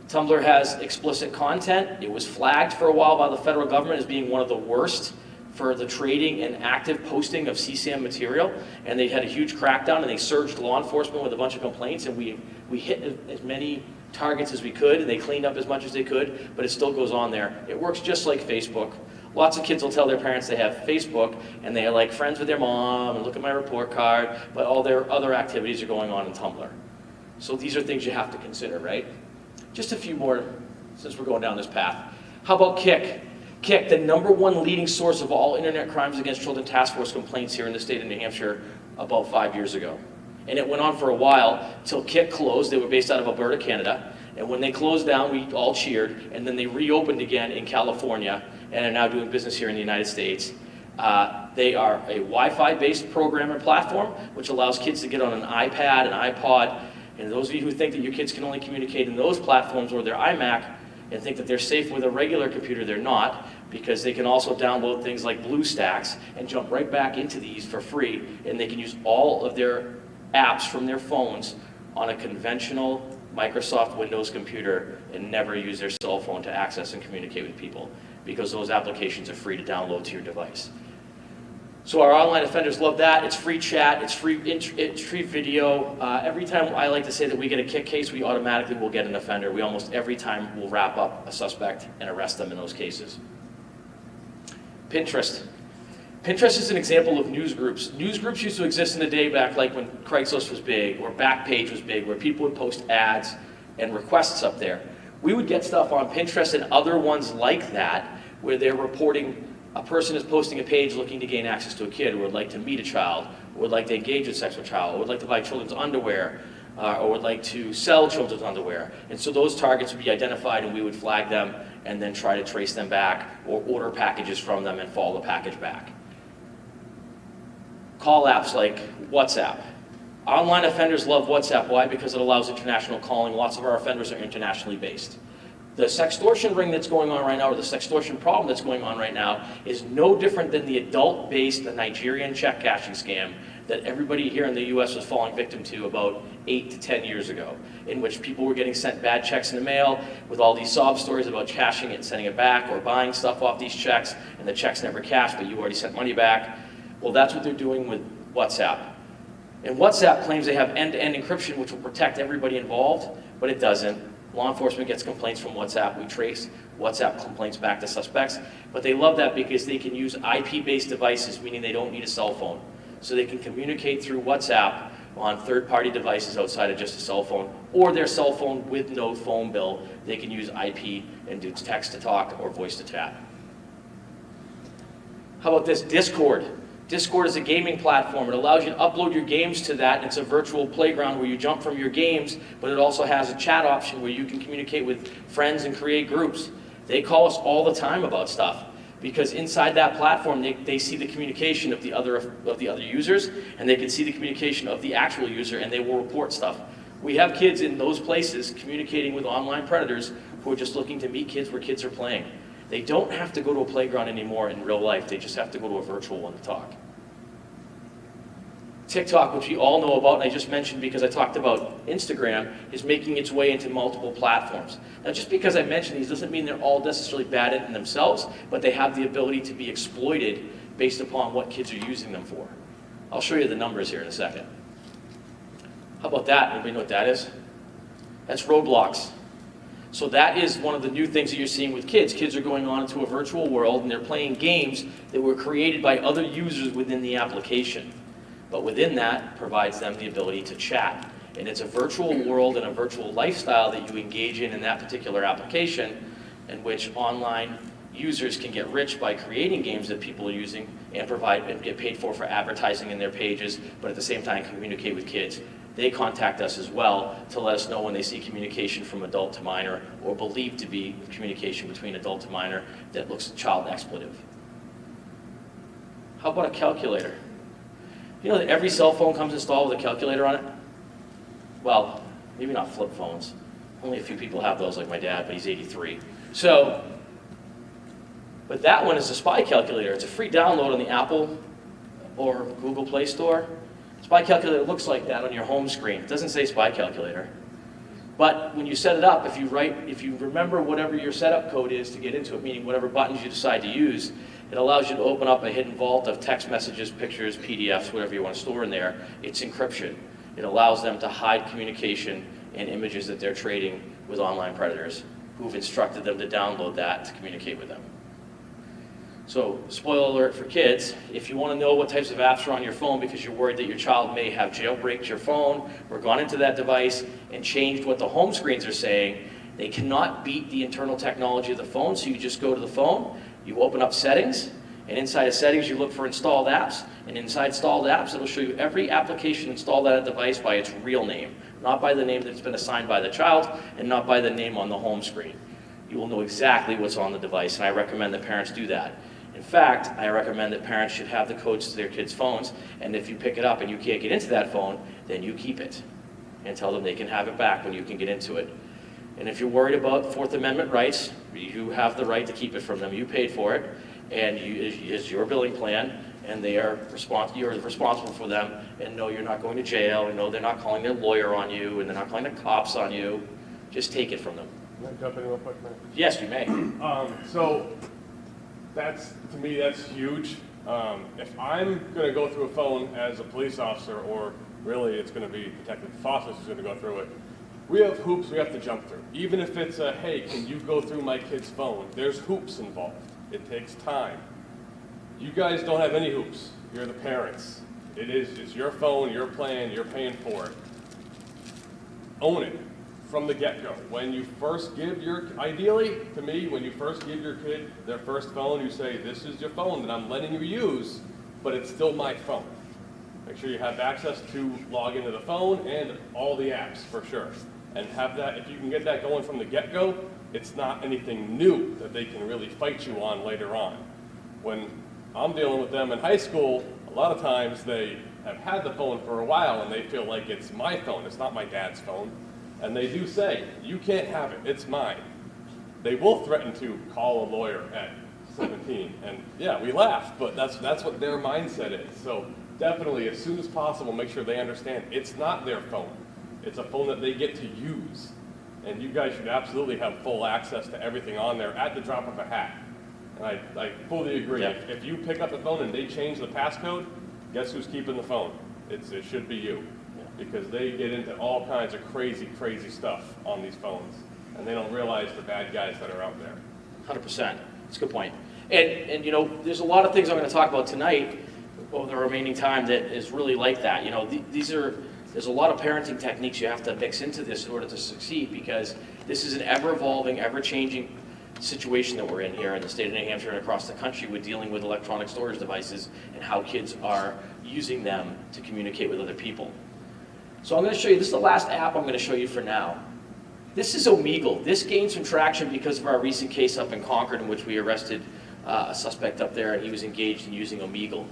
Tumblr has explicit content. It was flagged for a while by the federal government as being one of the worst for the trading and active posting of CSAM material, and they had a huge crackdown, and they surged law enforcement with a bunch of complaints, and we hit as many targets as we could, and they cleaned up as much as they could, but it still goes on there. It works just like Facebook. Lots of kids will tell their parents they have Facebook, and they are like friends with their mom, and look at my report card, but all their other activities are going on in Tumblr. So these are things you have to consider, right? Just a few more, since we're going down this path. How about Kik? Kik, the #1 leading source of all internet crimes against children task force complaints here in the state of New Hampshire about 5 years ago. And it went on for a while till Kik closed. They were based out of Alberta, Canada. And when they closed down, we all cheered. And then they reopened again in California and are now doing business here in the United States. They are a Wi-Fi based program and platform, which allows kids to get on an iPad, an iPod. And those of you who think that your kids can only communicate in those platforms or their iMac and think that they're safe with a regular computer, they're not, because they can also download things like BlueStacks and jump right back into these for free, and they can use all of their apps from their phones on a conventional Microsoft Windows computer and never use their cell phone to access and communicate with people, because those applications are free to download to your device. So our online offenders love that. It's free chat, it's free video. Every time I like to say that we get a Kik case, we automatically will get an offender. We almost every time will wrap up a suspect and arrest them in those cases. Pinterest. Pinterest is an example of news groups. News groups used to exist in the day back like when Craigslist was big or Backpage was big, where people would post ads and requests up there. We would get stuff on Pinterest and other ones like that where they're reporting a person is posting a page looking to gain access to a kid, or would like to meet a child, or would like to engage with a sexual child, or would like to buy children's underwear, or would like to sell children's underwear. And so those targets would be identified and we would flag them and then try to trace them back or order packages from them and follow the package back. Call apps like WhatsApp. Online offenders love WhatsApp. Why? Because it allows international calling. Lots of our offenders are internationally based. The sextortion ring that's going on right now, or the sextortion problem that's going on right now, is no different than the adult-based Nigerian check cashing scam that everybody here in the US was falling victim to about 8 to 10 years ago, in which people were getting sent bad checks in the mail with all these sob stories about cashing it and sending it back, or buying stuff off these checks, and the checks never cashed, but you already sent money back. Well, that's what they're doing with WhatsApp. And WhatsApp claims they have end-to-end encryption, which will protect everybody involved, but it doesn't. Law enforcement gets complaints from WhatsApp. We trace WhatsApp complaints back to suspects. But they love that because they can use IP-based devices, meaning they don't need a cell phone. So they can communicate through WhatsApp on third-party devices outside of just a cell phone, or their cell phone with no phone bill. They can use IP and do text to talk or voice to chat. How about this? Discord. Discord is a gaming platform. It allows you to upload your games to that, and it's a virtual playground where you jump from your games, but it also has a chat option where you can communicate with friends and create groups. They call us all the time about stuff, because inside that platform, they see the communication of the other users, and they can see the communication of the actual user, and they will report stuff. We have kids in those places communicating with online predators who are just looking to meet kids where kids are playing. They don't have to go to a playground anymore in real life. They just have to go to a virtual one to talk. TikTok, which we all know about, and I just mentioned because I talked about Instagram, is making its way into multiple platforms. Now, just because I mentioned these doesn't mean they're all necessarily bad in themselves, but they have the ability to be exploited based upon what kids are using them for. I'll show you the numbers here in a second. How about that? Anybody know what that is? That's Roblox. So that is one of the new things that you're seeing with kids. Kids are going on into a virtual world and they're playing games that were created by other users within the application. But within that provides them the ability to chat. And it's a virtual world and a virtual lifestyle that you engage in that particular application, in which online users can get rich by creating games that people are using and provide and get paid for advertising in their pages, but at the same time communicate with kids. They contact us as well to let us know when they see communication from adult to minor or believed to be communication between adult to minor that looks child expletive. How about a calculator? You know that every cell phone comes installed with a calculator on it? Well, maybe not flip phones. Only a few people have those, like my dad, but he's 83. But that one is a spy calculator. It's a free download on the Apple or Google Play Store. Spy calculator looks like that on your home screen. It doesn't say spy calculator. But when you set it up, if you remember whatever your setup code is to get into it, meaning whatever buttons you decide to use, it allows you to open up a hidden vault of text messages, pictures, PDFs, whatever you want to store in there. It's encryption. It allows them to hide communication and images that they're trading with online predators who've instructed them to download that to communicate with them. So, spoiler alert for kids, if you want to know what types of apps are on your phone because you're worried that your child may have jailbreaked your phone or gone into that device and changed what the home screens are saying, they cannot beat the internal technology of the phone, so you just go to the phone, you open up settings, and inside of settings you look for installed apps, and inside installed apps it'll show you every application installed on a device by its real name, not by the name that's been assigned by the child, and not by the name on the home screen. You will know exactly what's on the device, and I recommend that parents do that. In fact, I recommend that parents should have the codes to their kids' phones, and if you pick it up and you can't get into that phone, then you keep it and tell them they can have it back when you can get into it. And if you're worried about Fourth Amendment rights, you have the right to keep it from them. You paid for it, and it's your billing plan, and you're responsible for them, and no, you're not going to jail, and no, they're not calling their lawyer on you, and they're not calling the cops on you. Just take it from them. Can I jump in real quick, man? Yes, you may. So to me, that's huge. If I'm going to go through a phone as a police officer, or really it's going to be Detective Foster who's going to go through it, we have hoops we have to jump through. Even if it's a, hey, can you go through my kid's phone? There's hoops involved. It takes time. You guys don't have any hoops. You're the parents. It's your phone, your plan, you're paying for it. Own it from the get-go. When you first give ideally, to me, when you first give your kid their first phone, you say, this is your phone that I'm letting you use, but it's still my phone. Make sure you have access to log into the phone and all the apps for sure. And have that, if you can get that going from the get-go, it's not anything new that they can really fight you on later on. When I'm dealing with them in high school, a lot of times they have had the phone for a while and they feel like it's my phone, it's not my dad's phone. And they do say, you can't have it, it's mine. They will threaten to call a lawyer at 17. And yeah, we laugh, but that's what their mindset is. So definitely, as soon as possible, make sure they understand it's not their phone. It's a phone that they get to use. And you guys should absolutely have full access to everything on there at the drop of a hat. And I fully agree. Yeah. If you pick up the phone and they change the passcode, guess who's keeping the phone? It should be you. Because they get into all kinds of crazy, crazy stuff on these phones. And they don't realize the bad guys that are out there. 100%. That's a good point. And you know, there's a lot of things I'm going to talk about tonight over the remaining time that is really like that. You know, there's a lot of parenting techniques you have to mix into this in order to succeed, because this is an ever-evolving, ever-changing situation that we're in here in the state of New Hampshire and across the country with dealing with electronic storage devices and how kids are using them to communicate with other people. So I'm going to show you, this is the last app I'm going to show you for now. This is Omegle. This gained some traction because of our recent case up in Concord in which we arrested a suspect up there, and he was engaged in using Omegle.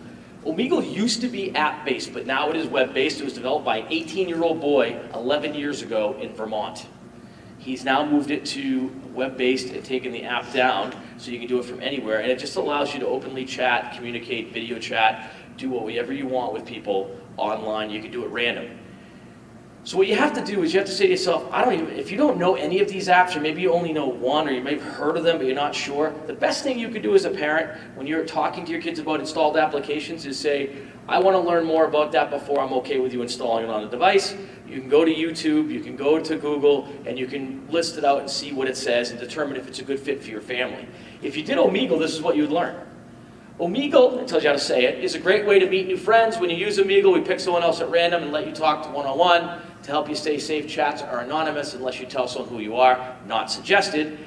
Omegle used to be app-based, but now it is web-based. It was developed by an 18-year-old boy 11 years ago in Vermont. He's now moved it to web-based and taken the app down so you can do it from anywhere, and it just allows you to openly chat, communicate, video chat, do whatever you want with people online. You can do it random. So what you have to do is you have to say to yourself, if you don't know any of these apps, or maybe you only know one, or you may have heard of them, but you're not sure, the best thing you could do as a parent when you're talking to your kids about installed applications is say, I want to learn more about that before I'm okay with you installing it on a device. You can go to YouTube, you can go to Google, and you can list it out and see what it says and determine if it's a good fit for your family. If you did Omegle, this is what you'd learn. Omegle, it tells you how to say it, is a great way to meet new friends. When you use Omegle, we pick someone else at random and let you talk to one-on-one. To help you stay safe, chats are anonymous unless you tell someone who you are, not suggested.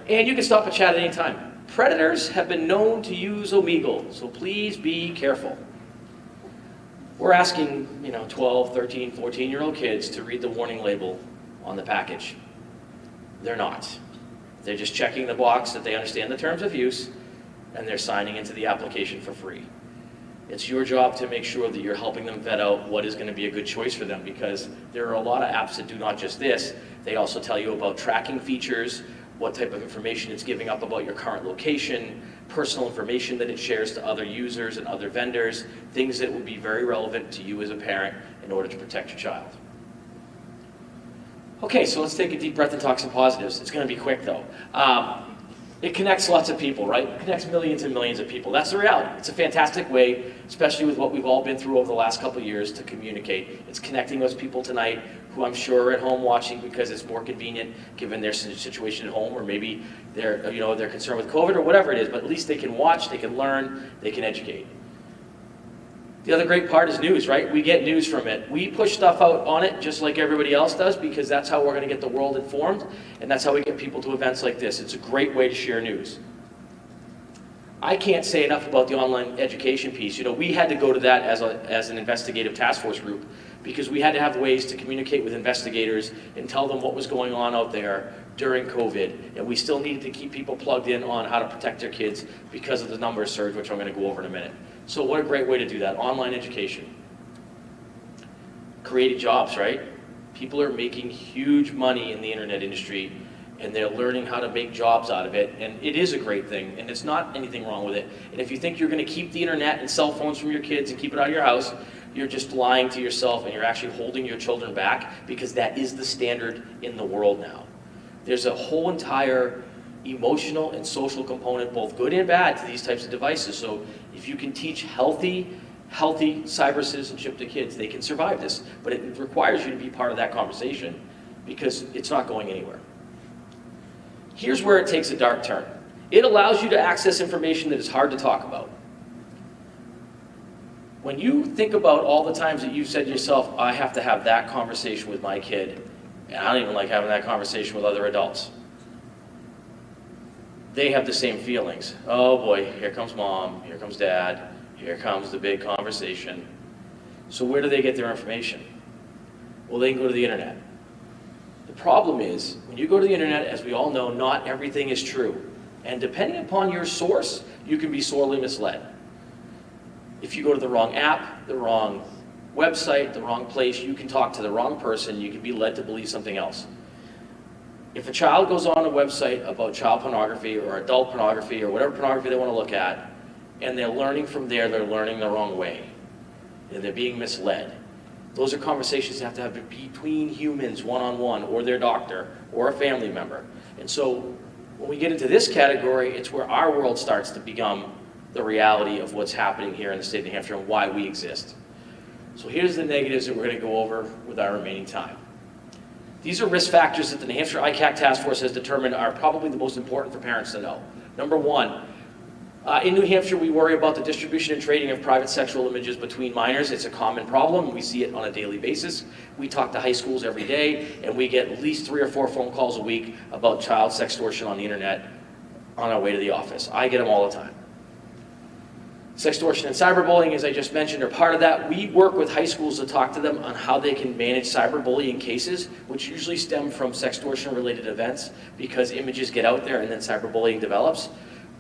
And you can stop a chat at any time. Predators have been known to use Omegle, so please be careful. We're asking, 12, 13, 14-year-old kids to read the warning label on the package. They're not. They're just checking the box that they understand the terms of use, and they're signing into the application for free. It's your job to make sure that you're helping them vet out what is going to be a good choice for them, because there are a lot of apps that do not just this. They also tell you about tracking features, what type of information it's giving up about your current location, personal information that it shares to other users and other vendors, things that would be very relevant to you as a parent in order to protect your child. Okay, so let's take a deep breath and talk some positives. It's going to be quick though. It connects lots of people, right? It connects millions and millions of people. That's the reality. It's a fantastic way, especially with what we've all been through over the last couple of years, to communicate. It's connecting those people tonight who I'm sure are at home watching because it's more convenient given their situation at home, or maybe they're concerned with COVID or whatever it is, but at least they can watch, they can learn, they can educate. The other great part is news, right? We get news from it. We push stuff out on it just like everybody else does, because that's how we're going to get the world informed, and that's how we get people to events like this. It's a great way to share news. I can't say enough about the online education piece. We had to go to that as an investigative task force group, because we had to have ways to communicate with investigators and tell them what was going on out there during COVID, and we still needed to keep people plugged in on how to protect their kids because of the numbers surge, which I'm going to go over in a minute. So what a great way to do that, online education. Created jobs, right? People are making huge money in the internet industry, and they're learning how to make jobs out of it, and it is a great thing, and it's not anything wrong with it. And if you think you're going to keep the internet and cell phones from your kids and keep it out of your house, you're just lying to yourself, and you're actually holding your children back, because that is the standard in the world now. There's a whole entire emotional and social component, both good and bad, to these types of devices. So if you can teach healthy cyber citizenship to kids, they can survive this. But it requires you to be part of that conversation, because it's not going anywhere. Here's where it takes a dark turn. It allows you to access information that is hard to talk about. When you think about all the times that you've said to yourself, I have to have that conversation with my kid, and I don't even like having that conversation with other adults. They have the same feelings. Oh boy, here comes mom, here comes dad, here comes the big conversation. So where do they get their information? Well, they can go to the internet. The problem is, when you go to the internet, as we all know, not everything is true. And depending upon your source, you can be sorely misled. If you go to the wrong app, the wrong website, the wrong place, you can talk to the wrong person, you can be led to believe something else. If a child goes on a website about child pornography or adult pornography or whatever pornography they want to look at, and they're learning from there, they're learning the wrong way. And they're being misled. Those are conversations that have to have between humans, one-on-one, or their doctor, or a family member. And so when we get into this category, it's where our world starts to become the reality of what's happening here in the state of New Hampshire and why we exist. So here's the negatives that we're going to go over with our remaining time. These are risk factors that the New Hampshire ICAC Task Force has determined are probably the most important for parents to know. Number one, in New Hampshire, we worry about the distribution and trading of private sexual images between minors. It's a common problem. We see it on a daily basis. We talk to high schools every day, and we get at least 3 or 4 phone calls a week about child sextortion on the internet on our way to the office. I get them all the time. Sextortion and cyberbullying, as I just mentioned, are part of that. We work with high schools to talk to them on how they can manage cyberbullying cases, which usually stem from sextortion-related events, because images get out there and then cyberbullying develops.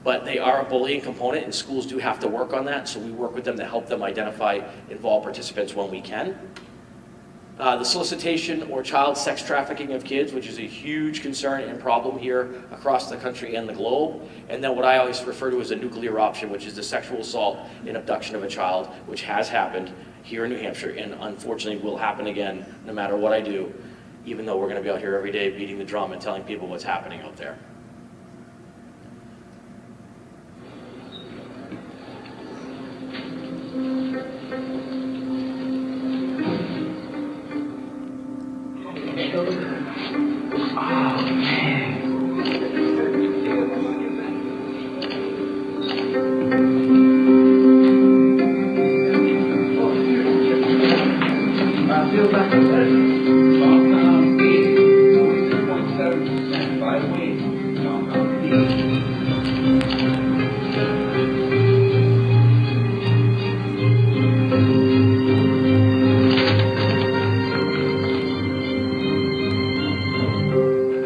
But they are a bullying component, and schools do have to work on that, so we work with them to help them identify involved participants when we can. The solicitation or child sex trafficking of kids, which is a huge concern and problem here across the country and the globe. And then what I always refer to as a nuclear option, which is the sexual assault and abduction of a child, which has happened here in New Hampshire and unfortunately will happen again no matter what I do, even though we're going to be out here every day beating the drum and telling people what's happening out there.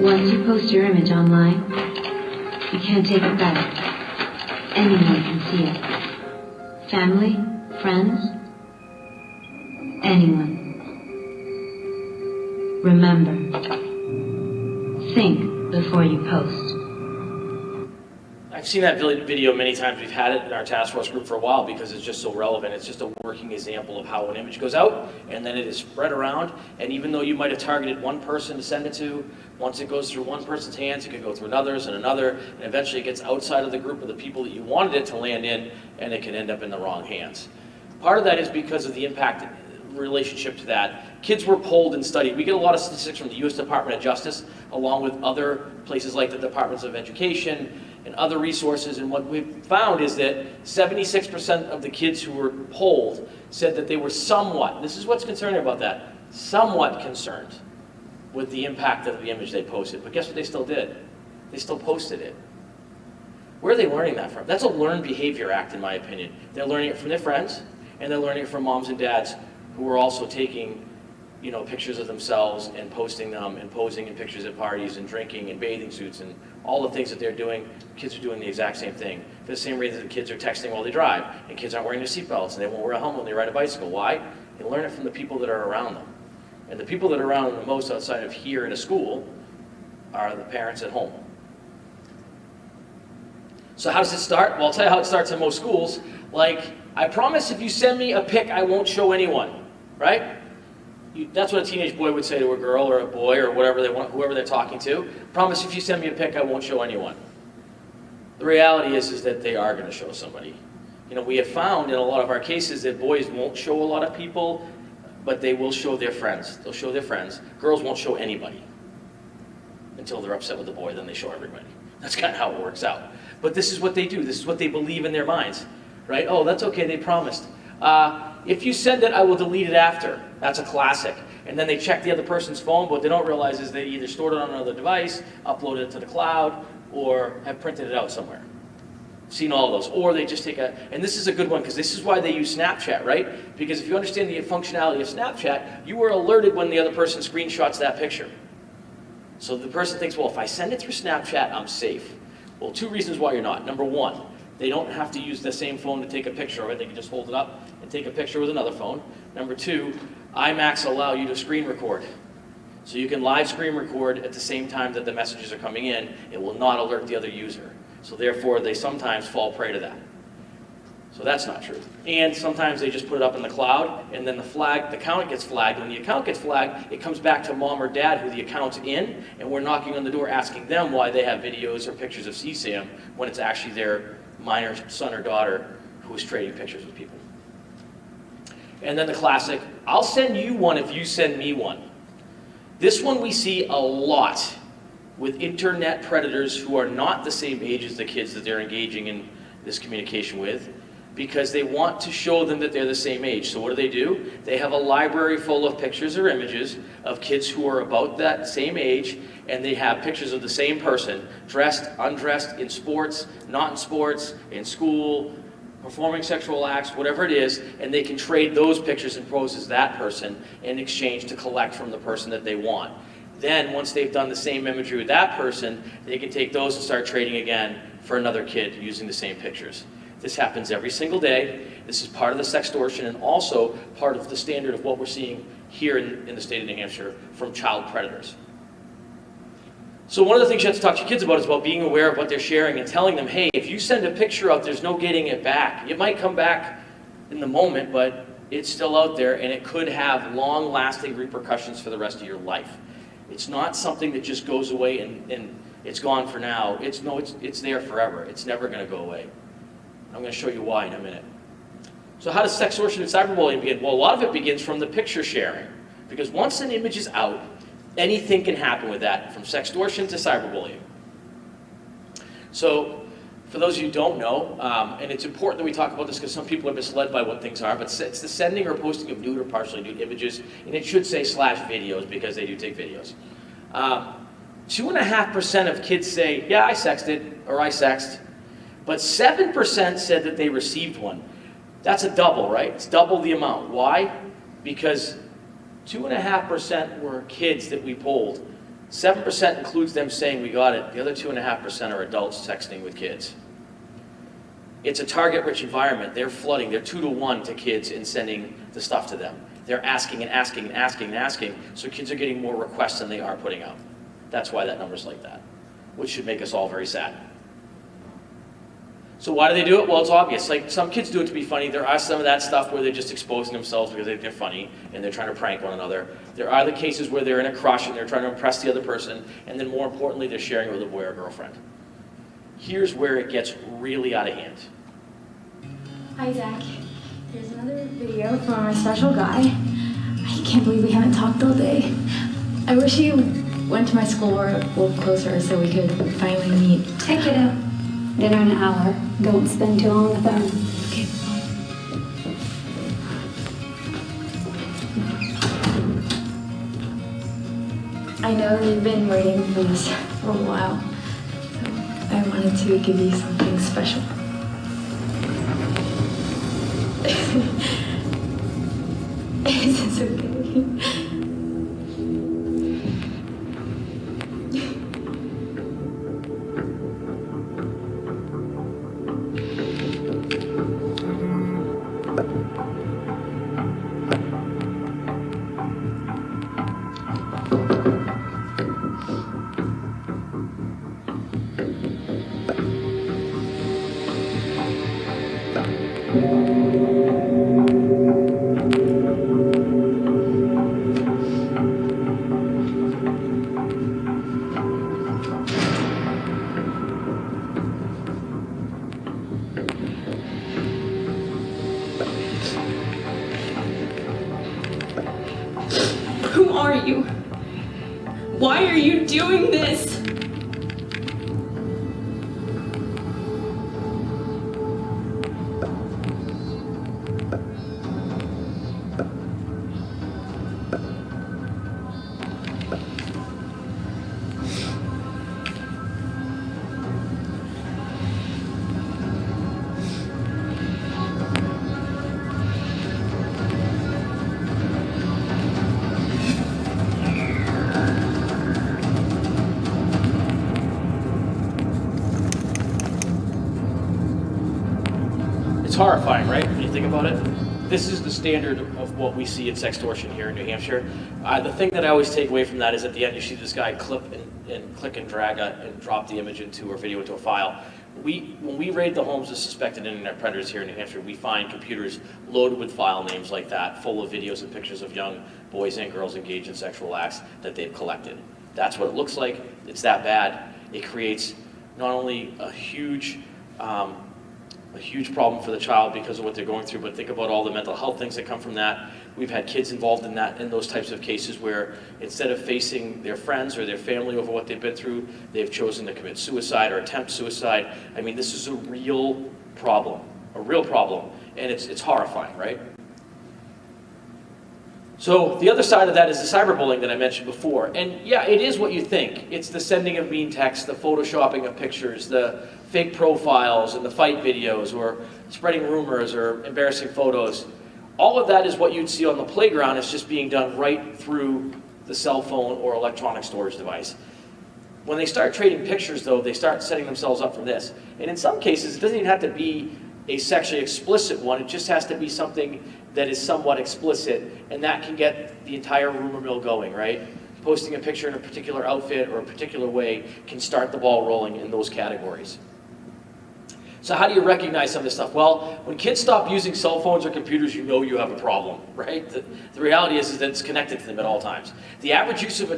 Once you post your image online, you can't take it back. Anyone can see it. Family, friends, anyone. Remember, think before you post. I've seen that video many times. We've had it in our task force group for a while because it's just so relevant. It's just a working example of how an image goes out and then it is spread around. And even though you might have targeted one person to send it to, once it goes through one person's hands, it could go through another's and another, and eventually it gets outside of the group of the people that you wanted it to land in, and it can end up in the wrong hands. Part of that is because of the impact relationship to that. Kids were polled and studied. We get a lot of statistics from the U.S. Department of Justice, along with other places like the Departments of Education and other resources, and what we've found is that 76% of the kids who were polled said that they were somewhat, this is what's concerning about that, somewhat concerned with the impact of the image they posted. But guess what they still did? They still posted it. Where are they learning that from? That's a learned behavior act, in my opinion. They're learning it from their friends, and they're learning it from moms and dads who are also taking, you know, pictures of themselves and posting them and posing in pictures at parties and drinking in bathing suits and all the things that they're doing. Kids are doing the exact same thing. For the same reason that kids are texting while they drive, and kids aren't wearing their seatbelts, and they won't wear a helmet when they ride a bicycle. Why? They learn it from the people that are around them. And the people that are around them the most outside of here in a school are the parents at home. So how does it start? Well, I'll tell you how it starts in most schools. Like, I promise if you send me a pic, I won't show anyone, right? That's what a teenage boy would say to a girl or a boy or whatever they want, whoever they're talking to. Promise if you send me a pic, I won't show anyone. The reality is that they are going to show somebody. You know, we have found in a lot of our cases that boys won't show a lot of people, but they will show their friends. They'll show their friends. Girls won't show anybody until they're upset with the boy, then they show everybody. That's kind of how it works out. But this is what they do. This is what they believe in their minds, right? Oh, that's okay, they promised. If you send it, I will delete it after. That's a classic. And then they check the other person's phone, but what they don't realize is they either stored it on another device, uploaded it to the cloud, or have printed it out somewhere. Seen all of those. Or they just take and this is a good one because this is why they use Snapchat, right? Because if you understand the functionality of Snapchat, you were alerted when the other person screenshots that picture. So the person thinks, well, if I send it through Snapchat, I'm safe. Well, two reasons why you're not. Number one, they don't have to use the same phone to take a picture of it. They can just hold it up and take a picture with another phone. Number two, IMAX allow you to screen record. So you can live screen record at the same time that the messages are coming in. It will not alert the other user. So therefore, they sometimes fall prey to that. So that's not true. And sometimes they just put it up in the cloud, and then the account gets flagged. When the account gets flagged, it comes back to mom or dad who the account's in, and we're knocking on the door asking them why they have videos or pictures of CSAM when it's actually their minor son or daughter who is trading pictures with people. And then the classic, I'll send you one if you send me one. This one we see a lot with internet predators who are not the same age as the kids that they're engaging in this communication with, because they want to show them that they're the same age. So what do? They have a library full of pictures or images of kids who are about that same age, and they have pictures of the same person, dressed, undressed, in sports, not in sports, in school, performing sexual acts, whatever it is, and they can trade those pictures and pose as that person in exchange to collect from the person that they want. Then, once they've done the same imagery with that person, they can take those and start trading again for another kid using the same pictures. This happens every single day. This is part of the sextortion and also part of the standard of what we're seeing here in the state of New Hampshire from child predators. So one of the things you have to talk to your kids about is about being aware of what they're sharing and telling them, hey, if you send a picture out, there's no getting it back. It might come back in the moment, but it's still out there, and it could have long-lasting repercussions for the rest of your life. It's not something that just goes away and it's gone for now. It's there forever. It's never going to go away. I'm going to show you why in a minute. So how does sextortion and cyberbullying begin? Well, a lot of it begins from the picture sharing, because once an image is out, anything can happen with that, from sextortion to cyberbullying. So, for those of you who don't know, and it's important that we talk about this because some people are misled by what things are, but it's the sending or posting of nude or partially nude images, and it should say /videos because they do take videos. 2.5% of kids say, yeah, I sexted, or I sexed, but 7% said that they received one. That's a double, right? It's double the amount. Why? Because 2.5% were kids that we polled. 7% includes them saying we got it. The other 2.5% are adults texting with kids. It's a target-rich environment. They're flooding. They're 2 to 1 to kids in sending the stuff to them. They're asking and asking and asking and asking, so kids are getting more requests than they are putting out. That's why that number's like that, which should make us all very sad. So why do they do it? Well, it's obvious. Like, some kids do it to be funny. There are some of that stuff where they're just exposing themselves because they're funny and they're trying to prank one another. There are the cases where they're in a crush and they're trying to impress the other person, and then more importantly, they're sharing it with a boy or girlfriend. Here's where it gets really out of hand. Hi, Zach. Here's another video from our special guy. I can't believe we haven't talked all day. I wish you went to my school or a little closer so we could finally meet. Take it out. Dinner in an hour. Don't spend too long on the phone. Okay, fine. I know you've been waiting for this for a while, so I wanted to give you something special. Is this okay? Who are you? Why are you doing this? Horrifying, right, when you think about it? This is the standard of what we see in sextortion here in New Hampshire. The thing that I always take away from that is at the end you see this guy clip and click and drag and drop the image into or video into a file. When we raid the homes of suspected internet predators here in New Hampshire, we find computers loaded with file names like that, full of videos and pictures of young boys and girls engaged in sexual acts that they've collected. That's what it looks like. It's that bad. It creates not only a huge problem for the child because of what they're going through, but think about all the mental health things that come from that. We've had kids involved in those types of cases where instead of facing their friends or their family over what they've been through, they've chosen to commit suicide or attempt suicide. I mean, this is a real problem, and it's horrifying, right? So the other side of that is the cyberbullying that I mentioned before. And yeah, it is what you think. It's the sending of mean texts, the photoshopping of pictures, the fake profiles and the fight videos, or spreading rumors or embarrassing photos. All of that is what you'd see on the playground. It's just being done right through the cell phone or electronic storage device. When they start trading pictures, though, they start setting themselves up for this. And in some cases, it doesn't even have to be a sexually explicit one. It just has to be something that is somewhat explicit, and that can get the entire rumor mill going, right? Posting a picture in a particular outfit or a particular way can start the ball rolling in those categories. So how do you recognize some of this stuff? Well, when kids stop using cell phones or computers, you know you have a problem, right? The reality is that it's connected to them at all times. The average use of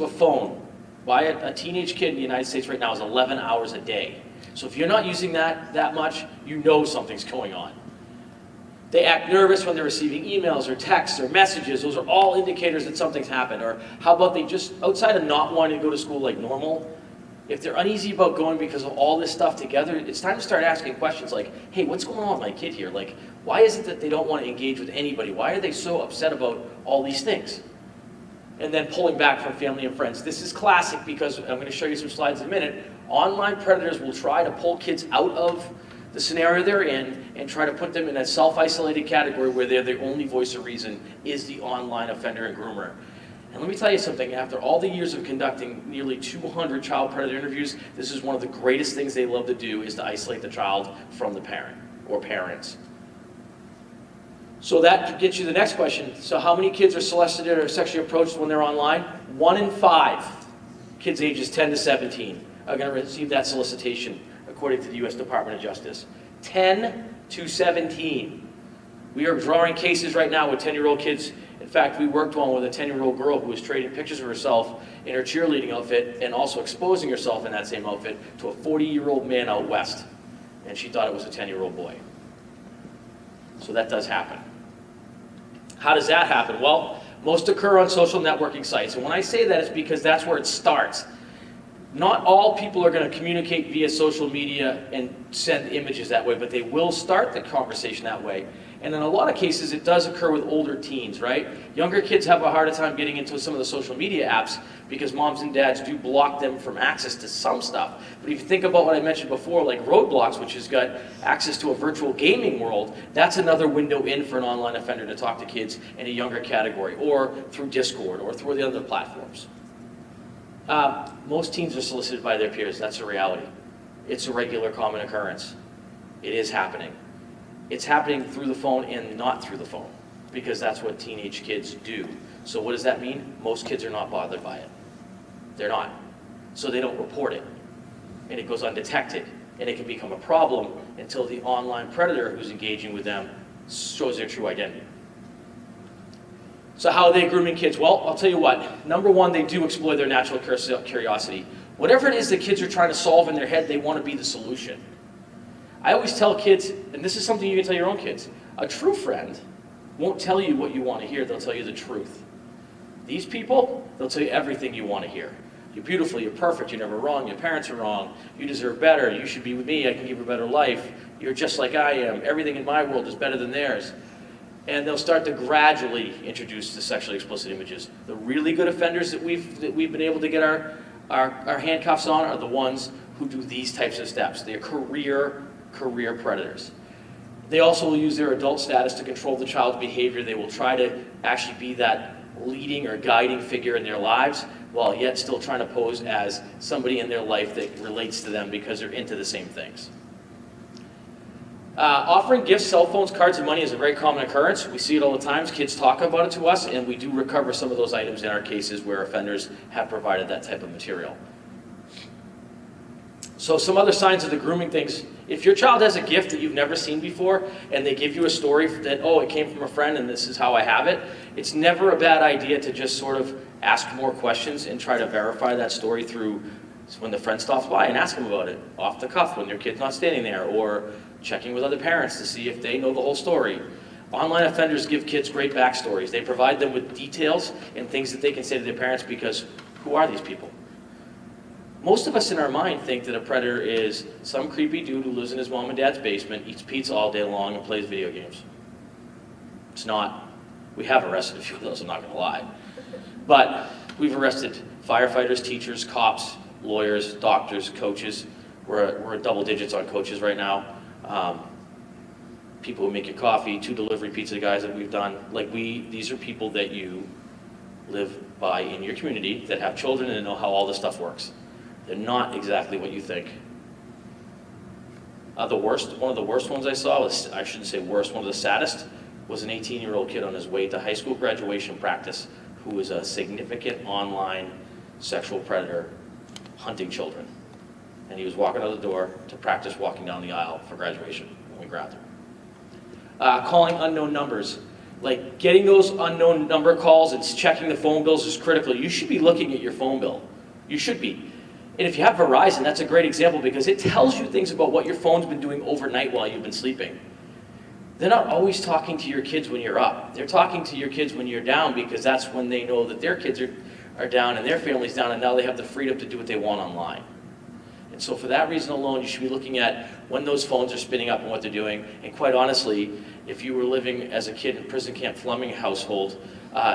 a phone by a teenage kid in the United States right now is 11 hours a day. So if you're not using that much, you know something's going on. They act nervous when they're receiving emails or texts or messages. Those are all indicators that something's happened. Or how about they just, outside of not wanting to go to school like normal, if they're uneasy about going because of all this stuff together, it's time to start asking questions like, hey, what's going on with my kid here? Like, why is it that they don't want to engage with anybody? Why are they so upset about all these things? And then pulling back from family and friends. This is classic because I'm going to show you some slides in a minute. Online predators will try to pull kids out of the scenario they're in and try to put them in a self-isolated category where they're the only voice of reason is the online offender and groomer. And let me tell you something, after all the years of conducting nearly 200 child predator interviews, this is one of the greatest things they love to do is to isolate the child from the parent or parents. So that gets you the next question. So how many kids are solicited or sexually approached when they're online? 1 in 5 kids ages 10 to 17 are going to receive that solicitation, according to the U.S. Department of Justice. 10 to 17. We are drawing cases right now with 10-year-old kids. In fact, we worked one with a 10-year-old girl who was trading pictures of herself in her cheerleading outfit and also exposing herself in that same outfit to a 40-year-old man out west. And she thought it was a 10-year-old boy. So that does happen. How does that happen? Well, most occur on social networking sites. And when I say that, it's because that's where it starts. Not all people are going to communicate via social media and send images that way, but they will start the conversation that way. And in a lot of cases, it does occur with older teens, right? Younger kids have a harder time getting into some of the social media apps because moms and dads do block them from access to some stuff. But if you think about what I mentioned before, like Roblox, which has got access to a virtual gaming world, that's another window in for an online offender to talk to kids in a younger category, or through Discord, or through the other platforms. Most teens are solicited by their peers. That's a reality. It's a regular common occurrence. It is happening. It's happening through the phone and not through the phone, because that's what teenage kids do. So what does that mean? Most kids are not bothered by it. They're not. So they don't report it. And it goes undetected. And it can become a problem until the online predator who's engaging with them shows their true identity. So how are they grooming kids? Well, I'll tell you what. Number one, they do exploit their natural curiosity. Whatever it is the kids are trying to solve in their head, they want to be the solution. I always tell kids, and this is something you can tell your own kids, a true friend won't tell you what you want to hear, they'll tell you the truth. These people, they'll tell you everything you want to hear. You're beautiful, you're perfect, you're never wrong, your parents are wrong, you deserve better, you should be with me, I can give you a better life, you're just like I am, everything in my world is better than theirs. And they'll start to gradually introduce the sexually explicit images. The really good offenders that we've been able to get our handcuffs on are the ones who do these types of steps. They're career predators. They also will use their adult status to control the child's behavior. They will try to actually be that leading or guiding figure in their lives, while yet still trying to pose as somebody in their life that relates to them because they're into the same things. Offering gifts, cell phones, cards, and money is a very common occurrence. We see it all the time. Kids talk about it to us, and we do recover some of those items in our cases where offenders have provided that type of material. So some other signs of the grooming things. If your child has a gift that you've never seen before, and they give you a story that, oh, it came from a friend and this is how I have it, it's never a bad idea to just sort of ask more questions and try to verify that story through when the friend stops by and ask them about it, off the cuff when their kid's not standing there, or checking with other parents to see if they know the whole story. Online offenders give kids great backstories. They provide them with details and things that they can say to their parents because who are these people? Most of us in our mind think that a predator is some creepy dude who lives in his mom and dad's basement, eats pizza all day long, and plays video games. It's not. We have arrested a few of those, I'm not going to lie. But we've arrested firefighters, teachers, cops, lawyers, doctors, coaches. We're at double digits on coaches right now. People who make your coffee, 2 delivery pizza guys that we've done. These are people that you live by in your community that have children and know how all this stuff works. They're not exactly what you think. One of the worst ones I saw was, I shouldn't say worst, one of the saddest, was an 18-year-old kid on his way to high school graduation practice who was a significant online sexual predator hunting children. And he was walking out the door to practice walking down the aisle for graduation when we grabbed him. Calling unknown numbers. Like, getting those unknown number calls and checking the phone bills is critical. You should be looking at your phone bill. You should be. And if you have Verizon, that's a great example because it tells you things about what your phone's been doing overnight while you've been sleeping. They're not always talking to your kids when you're up. They're talking to your kids when you're down because that's when they know that their kids are down and their family's down, and now they have the freedom to do what they want online. And so for that reason alone, you should be looking at when those phones are spinning up and what they're doing. And quite honestly, if you were living as a kid in prison camp Fleming household,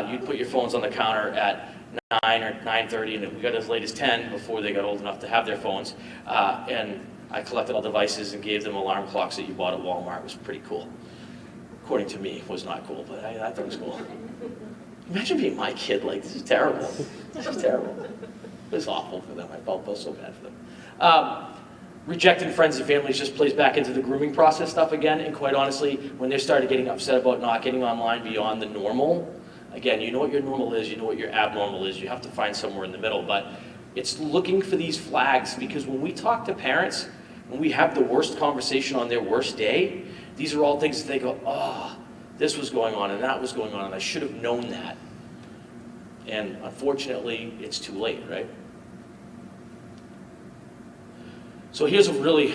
you'd put your phones on the counter at 9 or 9:30, and we got as late as 10 before they got old enough to have their phones. And I collected all devices and gave them alarm clocks that you bought at Walmart. It was pretty cool. According to me, it was not cool, but I thought it was cool. Imagine being my kid. Like, this is terrible. This is terrible. It was awful for them. I felt so bad for them. Rejecting friends and families just plays back into the grooming process stuff again. And quite honestly, when they started getting upset about not getting online beyond the normal, again, you know what your normal is, you know what your abnormal is. You have to find somewhere in the middle. But it's looking for these flags, because when we talk to parents, when we have the worst conversation on their worst day, these are all things that they go, oh, this was going on and that was going on and I should have known that. And unfortunately, it's too late, right? So here's a really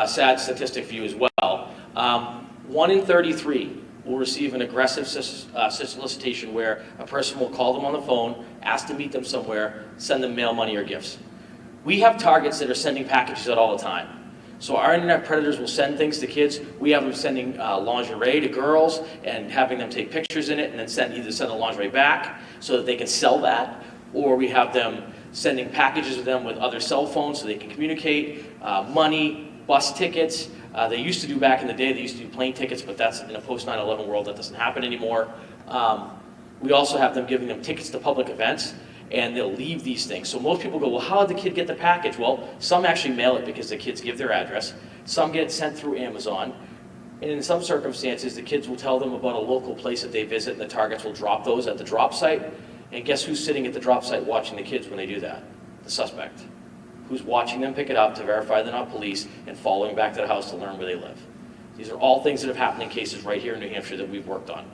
sad statistic for you as well. 1 in 33 will receive an aggressive solicitation where a person will call them on the phone, ask to meet them somewhere, send them mail, money, or gifts. We have targets that are sending packages out all the time. So our internet predators will send things to kids. We have them sending lingerie to girls and having them take pictures in it and then either send the lingerie back so that they can sell that, or we have them sending packages to them with other cell phones so they can communicate, money, bus tickets. They used to do back in the day, they used to do plane tickets, but that's in a post 9/11 world, that doesn't happen anymore. We also have them giving them tickets to public events, and they'll leave these things. So most people go, well, how did the kid get the package? Well, some actually mail it because the kids give their address. Some get sent through Amazon. And in some circumstances, the kids will tell them about a local place that they visit, and the targets will drop those at the drop site. And guess who's sitting at the drop site watching the kids when they do that? The suspect. Who's watching them pick it up to verify they're not police and following back to the house to learn where they live. These are all things that have happened in cases right here in New Hampshire that we've worked on.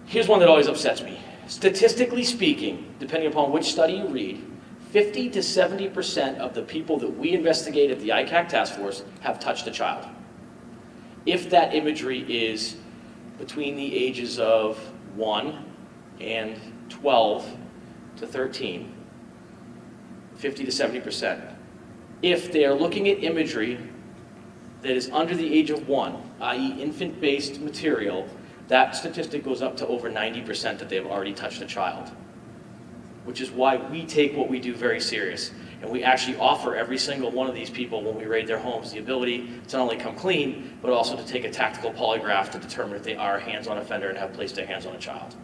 Here's one that always upsets me. Statistically speaking, depending upon which study you read, 50 to 70% of the people that we investigate at the ICAC task force have touched a child. If that imagery is between the ages of 1 and 12 to 13, 50 to 70%. If they are looking at imagery that is under the age of 1, i.e. infant-based material, that statistic goes up to over 90% that they've already touched a child, which is why we take what we do very serious. And we actually offer every single one of these people, when we raid their homes, the ability to not only come clean, but also to take a tactical polygraph to determine if they are a hands-on offender and have placed their hands on a child.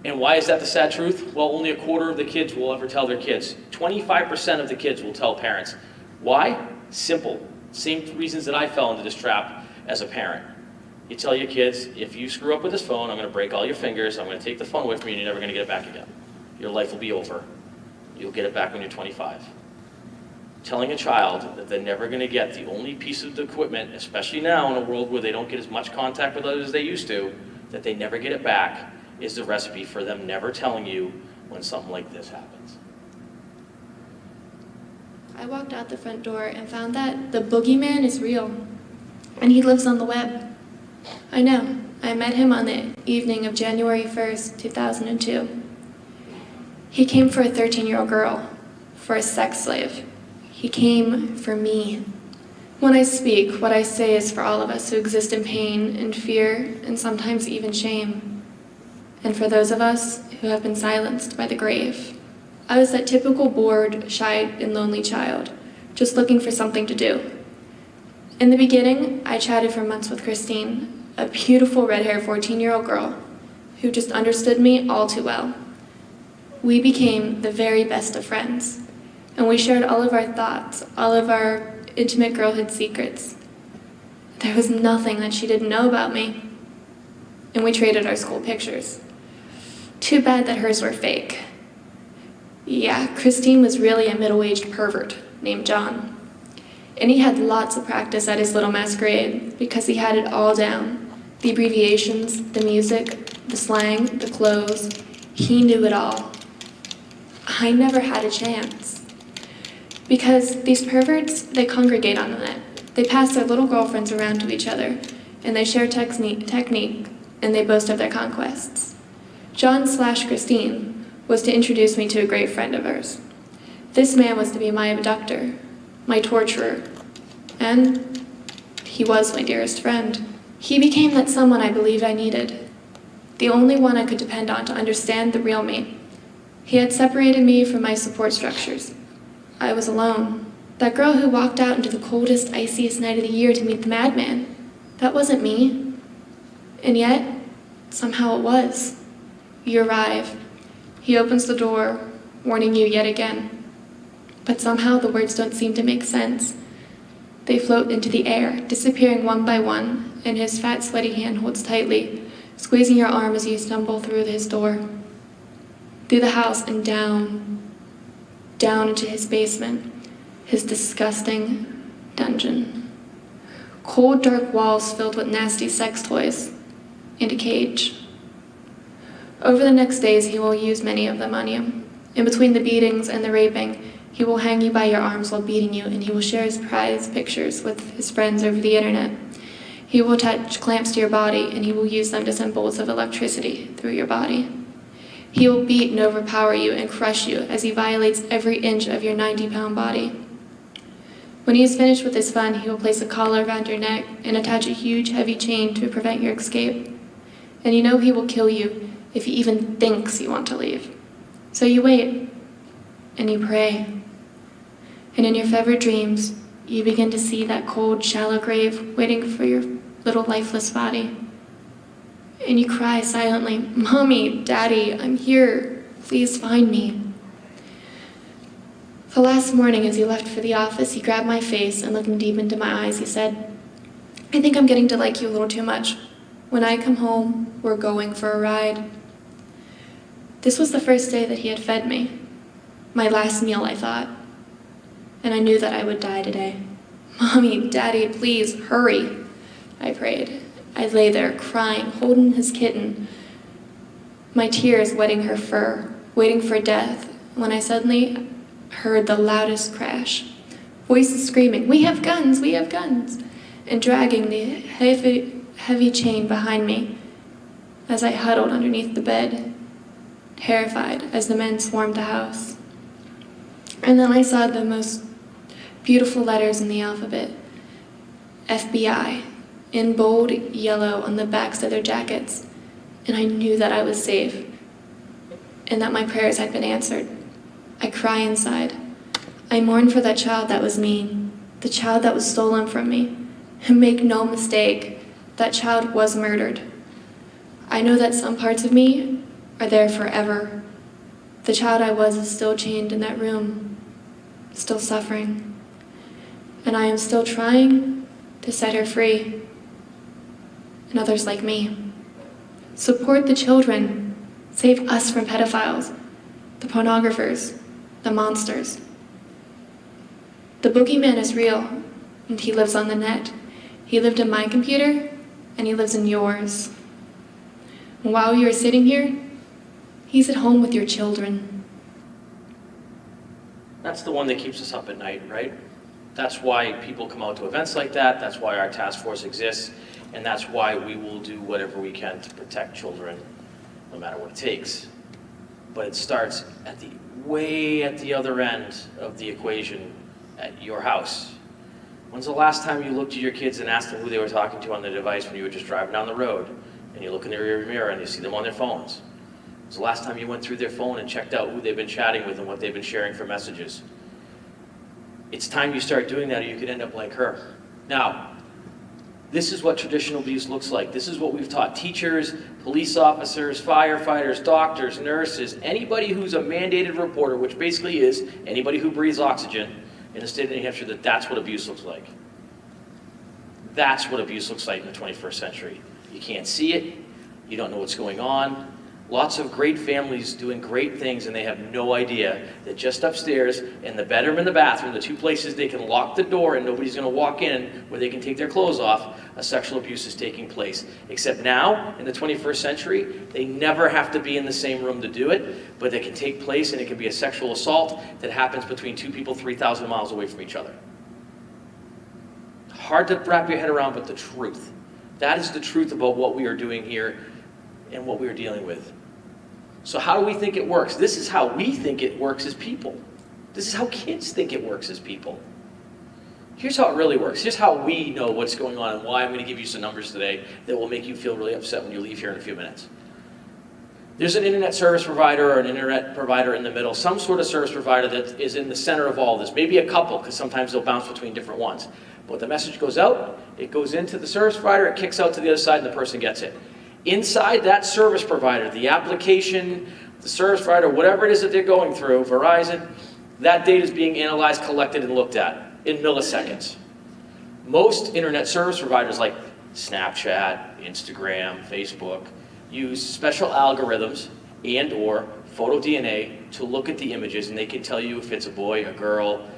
And why is that the sad truth? Well, only a quarter of the kids will ever tell their kids. 25% of the kids will tell parents. Why? Simple. Same reasons that I fell into this trap as a parent. You tell your kids, if you screw up with this phone, I'm going to break all your fingers, I'm going to take the phone away from you, and you're never going to get it back again. Your life will be over. You'll get it back when you're 25. Telling a child that they're never going to get the only piece of the equipment, especially now in a world where they don't get as much contact with others as they used to, that they never get it back, is the recipe for them never telling you when something like this happens. I walked out the front door and found that the boogeyman is real, and he lives on the web. I know. I met him on the evening of January 1st, 2002. He came for a 13-year-old girl, for a sex slave. He came for me. When I speak, what I say is for all of us who exist in pain and fear and sometimes even shame. And for those of us who have been silenced by the grave. I was that typical bored, shy, and lonely child, just looking for something to do. In the beginning, I chatted for months with Christine, a beautiful red-haired 14-year-old girl who just understood me all too well. We became the very best of friends. And we shared all of our thoughts, all of our intimate girlhood secrets. There was nothing that she didn't know about me. And we traded our school pictures. Too bad that hers were fake. Yeah, Christine was really a middle-aged pervert named John. And he had lots of practice at his little masquerade because he had it all down. The abbreviations, the music, the slang, the clothes. He knew it all. I never had a chance. Because these perverts, they congregate on the net. They pass their little girlfriends around to each other, and they share technique, and they boast of their conquests. John/Christine was to introduce me to a great friend of hers. This man was to be my abductor, my torturer, and he was my dearest friend. He became that someone I believed I needed, the only one I could depend on to understand the real me. He had separated me from my support structures. I was alone. That girl who walked out into the coldest, iciest night of the year to meet the madman, that wasn't me. And yet, somehow it was. You arrive. He opens the door, warning you yet again. But somehow the words don't seem to make sense. They float into the air, disappearing one by one, and his fat, sweaty hand holds tightly, squeezing your arm as you stumble through his door. Through the house and down into his basement, his disgusting dungeon. Cold, dark walls filled with nasty sex toys, and a cage. Over the next days, he will use many of them on you. In between the beatings and the raping, he will hang you by your arms while beating you, and he will share his prized pictures with his friends over the internet. He will attach clamps to your body, and he will use them to send bolts of electricity through your body. He will beat and overpower you and crush you as he violates every inch of your 90-pound body. When he is finished with his fun, he will place a collar around your neck and attach a huge, heavy chain to prevent your escape. And you know he will kill you if he even thinks you want to leave. So you wait, and you pray. And in your fevered dreams, you begin to see that cold, shallow grave waiting for your little lifeless body. And you cry silently, "Mommy, Daddy, I'm here. Please find me." The last morning as he left for the office, he grabbed my face and looking deep into my eyes, he said, "I think I'm getting to like you a little too much. When I come home, we're going for a ride." This was the first day that he had fed me. My last meal, I thought. And I knew that I would die today. "Mommy, Daddy, please, hurry," I prayed. I lay there crying, holding his kitten, my tears wetting her fur, waiting for death, when I suddenly heard the loudest crash. Voices screaming, "We have guns, we have guns," and dragging the heavy chain behind me as I huddled underneath the bed, terrified as the men swarmed the house. And then I saw the most beautiful letters in the alphabet, FBI, in bold yellow on the backs of their jackets, and I knew that I was safe and that my prayers had been answered. I cry inside. I mourn for that child that was me, the child that was stolen from me. And make no mistake, that child was murdered. I know that some parts of me are there forever. The child I was is still chained in that room, still suffering. And I am still trying to set her free. And others like me. Support the children. Save us from pedophiles, the pornographers, the monsters. The boogeyman is real, and he lives on the net. He lived in my computer, and he lives in yours. And while you are sitting here, he's at home with your children. That's the one that keeps us up at night, right? That's why people come out to events like that. That's why our task force exists. And that's why we will do whatever we can to protect children, no matter what it takes. But it starts way at the other end of the equation, at your house. When's the last time you looked at your kids and asked them who they were talking to on the device when you were just driving down the road, and you look in their rear mirror and you see them on their phones? When's the last time you went through their phone and checked out who they've been chatting with and what they've been sharing for messages? It's time you start doing that, or you could end up like her. Now, This is what traditional abuse looks like. This is what we've taught teachers, police officers, firefighters, doctors, nurses, anybody who's a mandated reporter, which basically is anybody who breathes oxygen in the state of New Hampshire, that's what abuse looks like. That's what abuse looks like in the 21st century. You can't see it. You don't know what's going on. Lots of great families doing great things, and they have no idea that just upstairs in the bedroom and the bathroom, the two places they can lock the door and nobody's going to walk in where they can take their clothes off, a sexual abuse is taking place. Except now, in the 21st century, they never have to be in the same room to do it, but it can take place, and it can be a sexual assault that happens between two people 3,000 miles away from each other. Hard to wrap your head around, but the truth. That is the truth about what we are doing here and what we are dealing with. So how do we think it works? This is how we think it works as people. This is how kids think it works as people. Here's how it really works. Here's how we know what's going on and why I'm going to give you some numbers today that will make you feel really upset when you leave here in a few minutes. There's an internet service provider or an internet provider in the middle, some sort of service provider that is in the center of all this. Maybe a couple, because sometimes they'll bounce between different ones. But the message goes out, it goes into the service provider, it kicks out to the other side, and the person gets it. Inside that service provider, the application, the service provider, whatever it is that they're going through, Verizon, that data is being analyzed, collected, and looked at in milliseconds. Most internet service providers like Snapchat, Instagram, Facebook, use special algorithms and or photo DNA to look at the images, and they can tell you if it's a boy, a girl,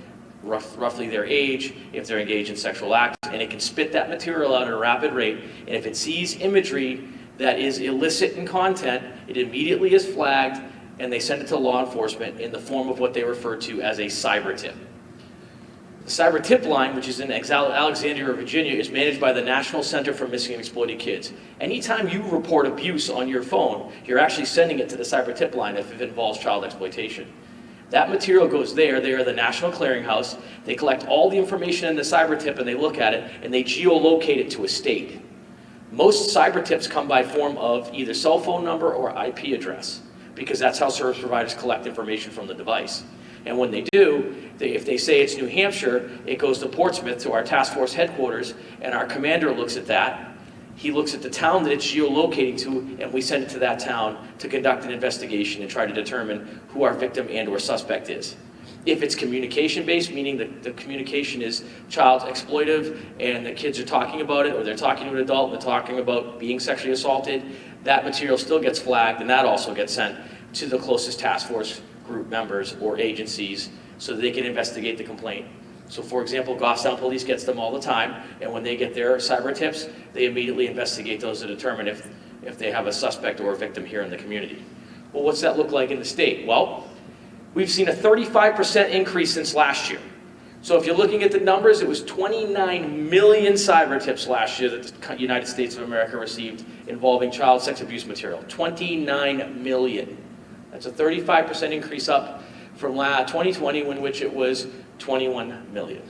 roughly their age, if they're engaged in sexual acts, and it can spit that material out at a rapid rate, and if it sees imagery that is illicit in content, it immediately is flagged, and they send it to law enforcement in the form of what they refer to as a cyber tip. The cyber tip line, which is in Alexandria, Virginia, is managed by the National Center for Missing and Exploited Kids. Anytime you report abuse on your phone, you're actually sending it to the cyber tip line if it involves child exploitation. That material goes there. They are the national clearinghouse. They collect all the information in the cyber tip, and they look at it, and they geolocate it to a state. Most cyber tips come by form of either cell phone number or IP address, because that's how service providers collect information from the device. And when they do, if they say it's New Hampshire, it goes to Portsmouth, to our task force headquarters, and our commander looks at that. He looks at the town that it's geolocating to, and we send it to that town to conduct an investigation and try to determine who our victim and or suspect is. If it's communication-based, meaning the communication is child exploitive and the kids are talking about it, or they're talking to an adult and they're talking about being sexually assaulted, that material still gets flagged, and that also gets sent to the closest task force group members or agencies so that they can investigate the complaint. So for example, Goffstown Police gets them all the time, and when they get their cyber tips, they immediately investigate those to determine if they have a suspect or a victim here in the community. Well, what's that look like in the state? Well, we've seen a 35% increase since last year. So if you're looking at the numbers, it was 29 million cyber tips last year that the United States of America received involving child sex abuse material. 29 million. That's a 35% increase up from 2020, in which it was 21 million.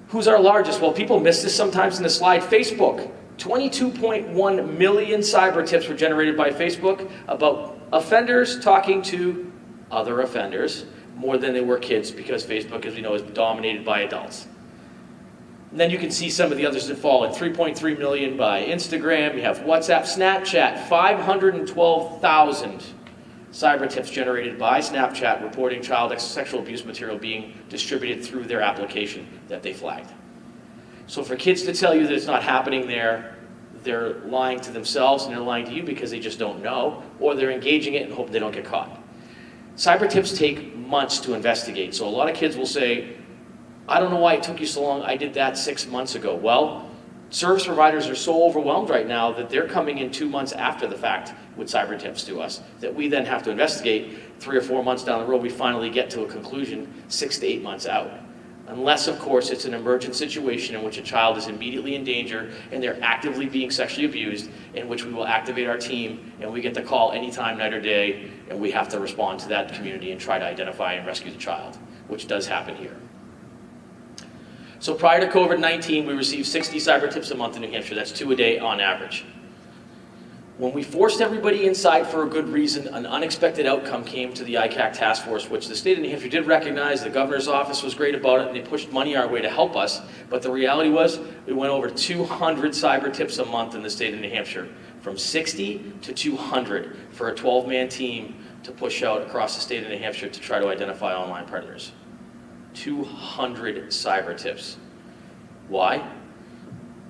Who's our largest? Well, people miss this sometimes in the slide. Facebook. 22.1 million cyber tips were generated by Facebook about offenders talking to other offenders more than they were kids, because Facebook, as we know, is dominated by adults. And then you can see some of the others that fall in. 3.3 million by Instagram. You have WhatsApp, Snapchat, 512,000 cyber tips generated by Snapchat reporting child sexual abuse material being distributed through their application that they flagged. So for kids to tell you that it's not happening there, they're lying to themselves and they're lying to you because they just don't know, or they're engaging it and hope they don't get caught. Cyber tips take months to investigate. So a lot of kids will say, I don't know why it took you so long, I did that 6 months ago. Well, service providers are so overwhelmed right now that they're coming in 2 months after the fact with cyber tips to us that we then have to investigate 3 or 4 months down the road. We finally get to a conclusion 6 to 8 months out. Unless, of course, it's an emergent situation in which a child is immediately in danger and they're actively being sexually abused, in which we will activate our team and we get the call anytime, night or day, and we have to respond to that community and try to identify and rescue the child, which does happen here. So prior to COVID-19, we received 60 cyber tips a month in New Hampshire. That's 2 a day on average. When we forced everybody inside for a good reason, an unexpected outcome came to the ICAC task force, which the state of New Hampshire did recognize. The governor's office was great about it, and they pushed money our way to help us. But the reality was, we went over 200 cyber tips a month in the state of New Hampshire, from 60 to 200 for a 12-man team to push out across the state of New Hampshire to try to identify online predators. 200 cyber tips. Why?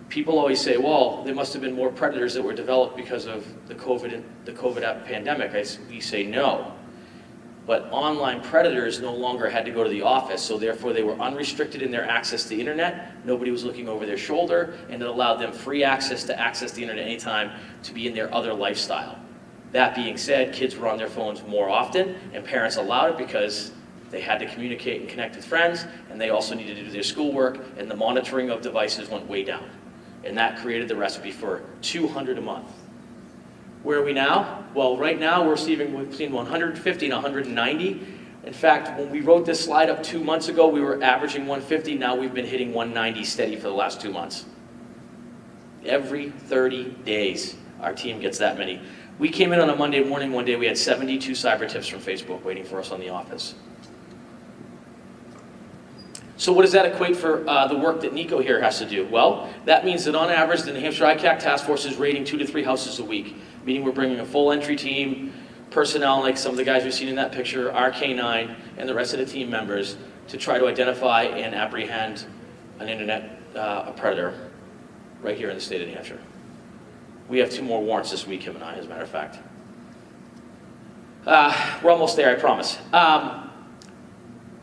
People always say, well, there must have been more predators that were developed because of the COVID pandemic. We say no. But online predators no longer had to go to the office, so therefore they were unrestricted in their access to the internet. Nobody was looking over their shoulder, and it allowed them free access to access the internet anytime to be in their other lifestyle. That being said, kids were on their phones more often, and parents allowed it because they had to communicate and connect with friends, and they also needed to do their schoolwork, and the monitoring of devices went way down. And that created the recipe for 200 a month. Where are we now? Well, right now we're seeing between 150 and 190. In fact, when we wrote this slide up 2 months ago, we were averaging 150. Now we've been hitting 190 steady for the last 2 months. Every 30 days, our team gets that many. We came in on a Monday morning one day, we had 72 cyber tips from Facebook waiting for us on the office. So what does that equate for the work that Nico here has to do? Well, that means that on average, the New Hampshire ICAC Task Force is raiding 2 to 3 houses a week, meaning we're bringing a full entry team, personnel like some of the guys we've seen in that picture, our K9, and the rest of the team members to try to identify and apprehend an internet a predator right here in the state of New Hampshire. We have 2 more warrants this week, him and I, as a matter of fact. We're almost there, I promise.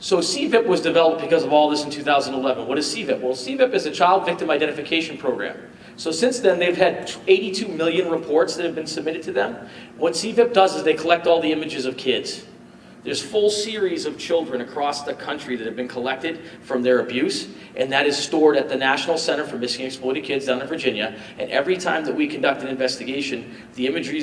So CVIP was developed because of all this in 2011. What is CVIP? Well, CVIP is a child victim identification program. So since then, they've had 82 million reports that have been submitted to them. What CVIP does is they collect all the images of kids. There's full series of children across the country that have been collected from their abuse, and that is stored at the National Center for Missing and Exploited Kids down in Virginia. And every time that we conduct an investigation, the imagery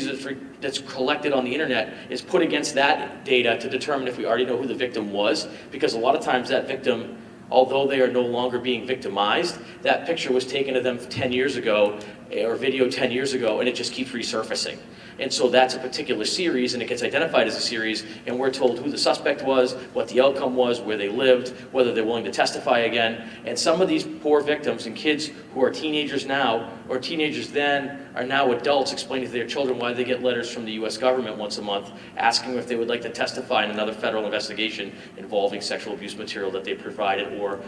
that's collected on the internet is put against that data to determine if we already know who the victim was, because a lot of times that victim, although they are no longer being victimized, that picture was taken of them 10 years ago, or video 10 years ago, and it just keeps resurfacing. And so that's a particular series, and it gets identified as a series, and we're told who the suspect was, what the outcome was, where they lived, whether they're willing to testify again. And some of these poor victims and kids who are teenagers now, or teenagers then, are now adults explaining to their children why they get letters from the US government once a month asking if they would like to testify in another federal investigation involving sexual abuse material that they provided or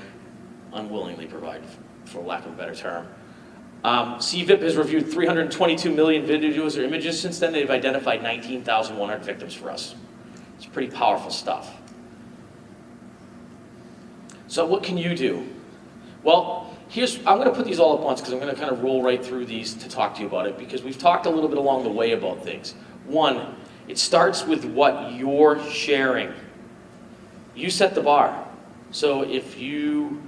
unwillingly provided, for lack of a better term. CVIP has reviewed 322 million videos or images since then. They've identified 19,100 victims for us. It's pretty powerful stuff. So what can you do? Well, I'm going to put these all up once because I'm going to kind of roll right through these to talk to you about it, because we've talked a little bit along the way about things. One, it starts with what you're sharing. You set the bar. So if you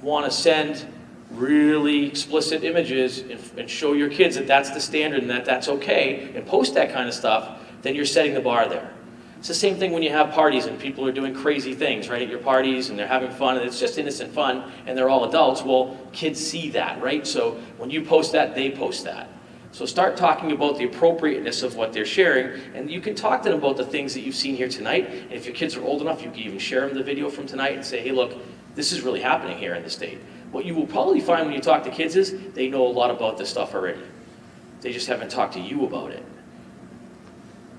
want to send really explicit images and show your kids that that's the standard and that that's okay, and post that kind of stuff, then you're setting the bar there. It's the same thing when you have parties and people are doing crazy things, right, at your parties, and they're having fun, and it's just innocent fun, and they're all adults. Well, kids see that, right? So when you post that, they post that. So start talking about the appropriateness of what they're sharing, and you can talk to them about the things that you've seen here tonight. And if your kids are old enough, you can even share them the video from tonight and say, hey, look, this is really happening here in the state. What you will probably find when you talk to kids is they know a lot about this stuff already. They just haven't talked to you about it.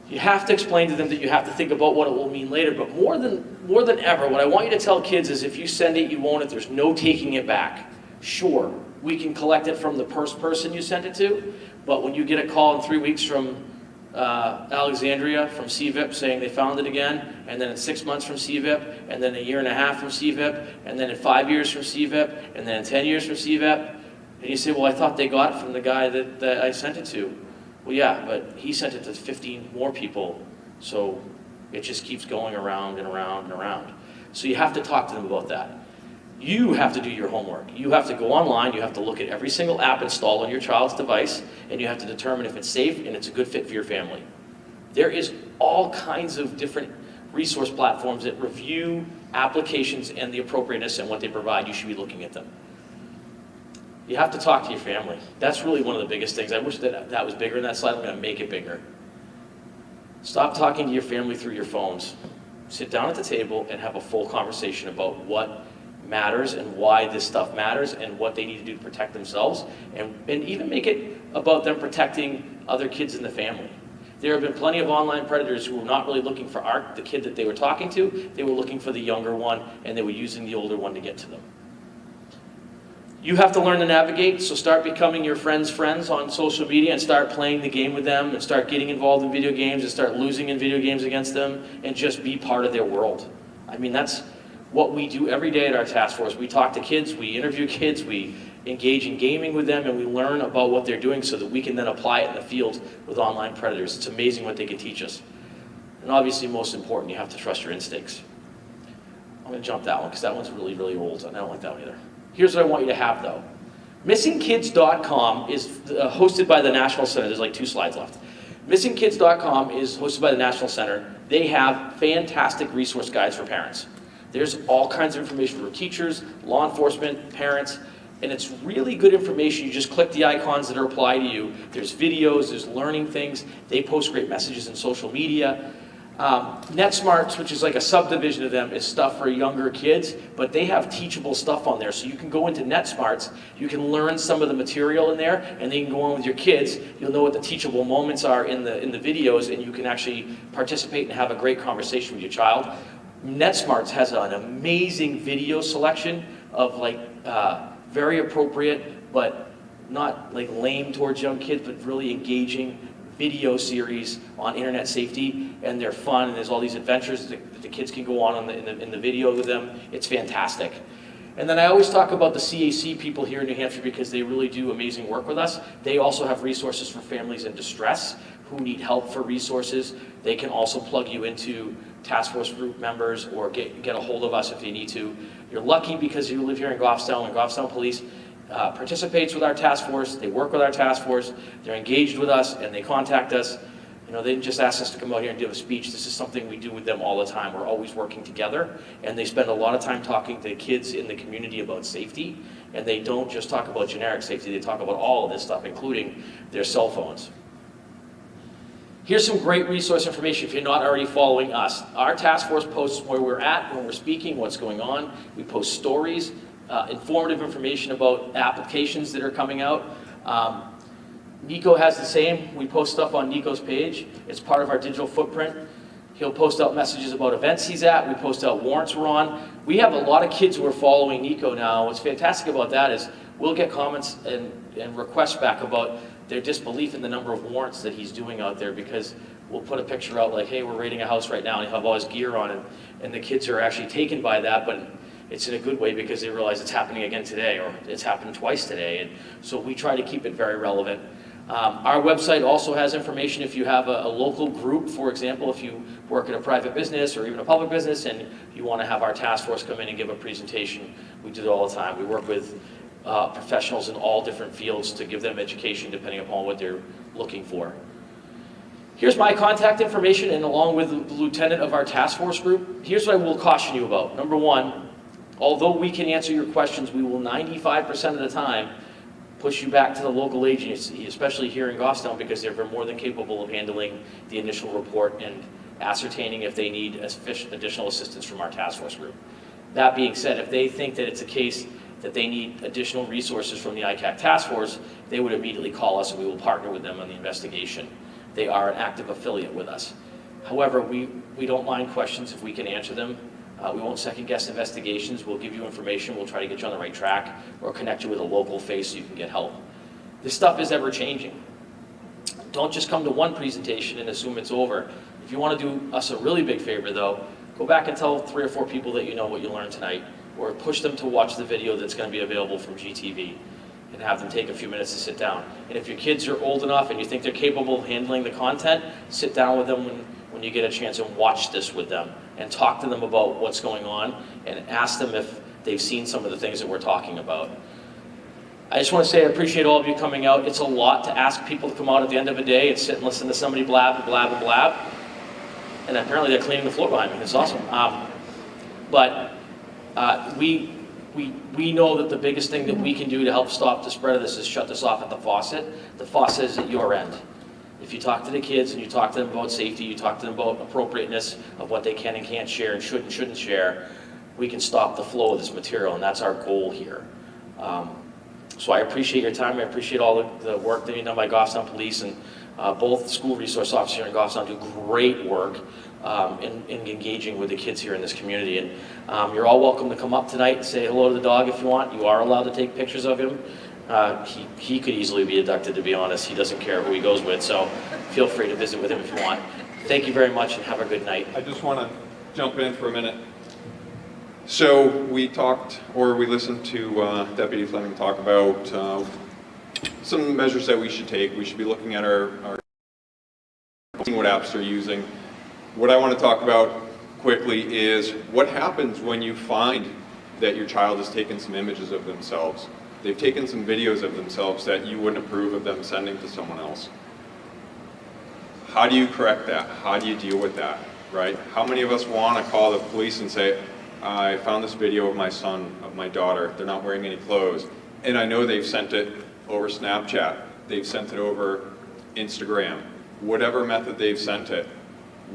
You have to explain to them that you have to think about what it will mean later, but more than ever, what I want you to tell kids is if you send it, you own it, there's no taking it back. Sure, we can collect it from the first person you sent it to, but when you get a call in 3 weeks from Alexandria from CVIP saying they found it again, and then in 6 months from CVIP, and then a year and a half from CVIP, and then in 5 years from CVIP, and then in 10 years from CVIP, and you say, well, I thought they got it from the guy that I sent it to. Well, yeah, but he sent it to 15 more people, so it just keeps going around and around and around. So you have to talk to them about that. You have to do your homework. You have to go online, you have to look at every single app installed on your child's device, and you have to determine if it's safe and it's a good fit for your family. There is all kinds of different resource platforms that review applications and the appropriateness and what they provide. You should be looking at them. You have to talk to your family. That's really one of the biggest things. I wish that was bigger in that slide. I'm going to make it bigger. Stop talking to your family through your phones. Sit down at the table and have a full conversation about what matters and why this stuff matters and what they need to do to protect themselves, and even make it about them protecting other kids in the family. There have been plenty of online predators who were not really looking for the kid that they were talking to. They were looking for the younger one, and they were using the older one to get to them. You have to learn to navigate, so start becoming your friends' friends on social media and start playing the game with them and start getting involved in video games and start losing in video games against them and just be part of their world. I mean, that's what we do every day at our task force. We talk to kids, we interview kids, we engage in gaming with them, and we learn about what they're doing so that we can then apply it in the field with online predators. It's amazing what they can teach us. And obviously, most important, you have to trust your instincts. I'm going to jump that one because that one's really, really old, and I don't like that one either. Here's what I want you to have, though. MissingKids.com is hosted by the National Center. There's like 2 slides left. MissingKids.com is hosted by the National Center. They have fantastic resource guides for parents. There's all kinds of information for teachers, law enforcement, parents, and it's really good information. You just click the icons that are applied to you. There's videos, there's learning things. They post great messages in social media. NetSmarts, which is like a subdivision of them, is stuff for younger kids, but they have teachable stuff on there. So you can go into NetSmarts, you can learn some of the material in there, and then you can go on with your kids. You'll know what the teachable moments are in the videos, and you can actually participate and have a great conversation with your child. NetSmarts has an amazing video selection of like very appropriate, but not like lame towards young kids, but really engaging video series on internet safety, and they're fun, and there's all these adventures that the kids can go on in the video with them. It's fantastic. And then I always talk about the CAC people here in New Hampshire because they really do amazing work with us. They also have resources for families in distress who need help for resources. They can also plug you into task force group members or get a hold of us if you need to. You're lucky because you live here in Goffstown, and Goffstown Police participates with our task force. They work with our task force. They're engaged with us, and they contact us. You know, they didn't just ask us to come out here and give a speech. This is something we do with them all the time. We're always working together, and they spend a lot of time talking to kids in the community about safety, and they don't just talk about generic safety. They talk about all of this stuff, including their cell phones. Here's some great resource information if you're not already following us. Our task force posts where we're at, when we're speaking, what's going on. We post stories, informative information about applications that are coming out. Nico has the same. We post stuff on Nico's page. It's part of our digital footprint. He'll post out messages about events he's at. We post out warrants we're on. We have a lot of kids who are following Nico now. What's fantastic about that is we'll get comments and requests back about their disbelief in the number of warrants that he's doing out there, because we'll put a picture out like, hey, we're raiding a house right now, and he'll have all his gear on, and the kids are actually taken by that, but it's in a good way because they realize it's happening again today, or it's happened twice today, and so we try to keep it very relevant. Our website also has information if you have a local group. For example, if you work at a private business or even a public business and you want to have our task force come in and give a presentation, we do it all the time. We work with professionals in all different fields to give them education depending upon what they're looking for. Here's my contact information, and along with the lieutenant of our task force group, here's what I will caution you about. Number one, although we can answer your questions, we will 95% of the time push you back to the local agency, especially here in Goffstown, because they're more than capable of handling the initial report and ascertaining if they need additional assistance from our task force group. That being said, if they think that it's a case that they need additional resources from the ICAC task force, they would immediately call us and we will partner with them on the investigation. They are an active affiliate with us. However, we don't mind questions if we can answer them. We won't second guess investigations. We'll give you information. We'll try to get you on the right track or connect you with a local face so you can get help. This stuff is ever changing. Don't just come to one presentation and assume it's over. If you want to do us a really big favor though, go back and tell 3 or 4 people that you know what you learned tonight, or push them to watch the video that's going to be available from GTV and have them take a few minutes to sit down. And if your kids are old enough and you think they're capable of handling the content, sit down with them when you get a chance and watch this with them and talk to them about what's going on and ask them if they've seen some of the things that we're talking about. I just want to say I appreciate all of you coming out. It's a lot to ask people to come out at the end of a day and sit and listen to somebody blab and blab and blab. And apparently they're cleaning the floor behind me. It's awesome. But we we know that the biggest thing that we can do to help stop the spread of this is shut this off at the faucet. The faucet is at your end. If you talk to the kids and you talk to them about safety, you talk to them about appropriateness of what they can and can't share and should and shouldn't share, we can stop the flow of this material, and that's our goal here. So I appreciate your time. I appreciate all the work that you've done by Goffstown Police, and both school resource officers here in Goffstown do great work in engaging with the kids here in this community. And you're all welcome to come up tonight and say hello to the dog if you want. You are allowed to take pictures of him. He could easily be abducted, to be honest. He doesn't care who he goes with, so feel free to visit with him if you want. Thank you very much and have a good night. I just want to jump in for a minute. So we listened to Deputy Fleming talk about some measures that we should take. We should be looking at our seeing what apps they're using. What I want to talk about quickly is what happens when you find that your child has taken some images of themselves. They've taken some videos of themselves that you wouldn't approve of them sending to someone else. How do you correct that? How do you deal with that, right? How many of us want to call the police and say, I found this video of my son, of my daughter, they're not wearing any clothes, and I know they've sent it over Snapchat, they've sent it over Instagram, whatever method they've sent it,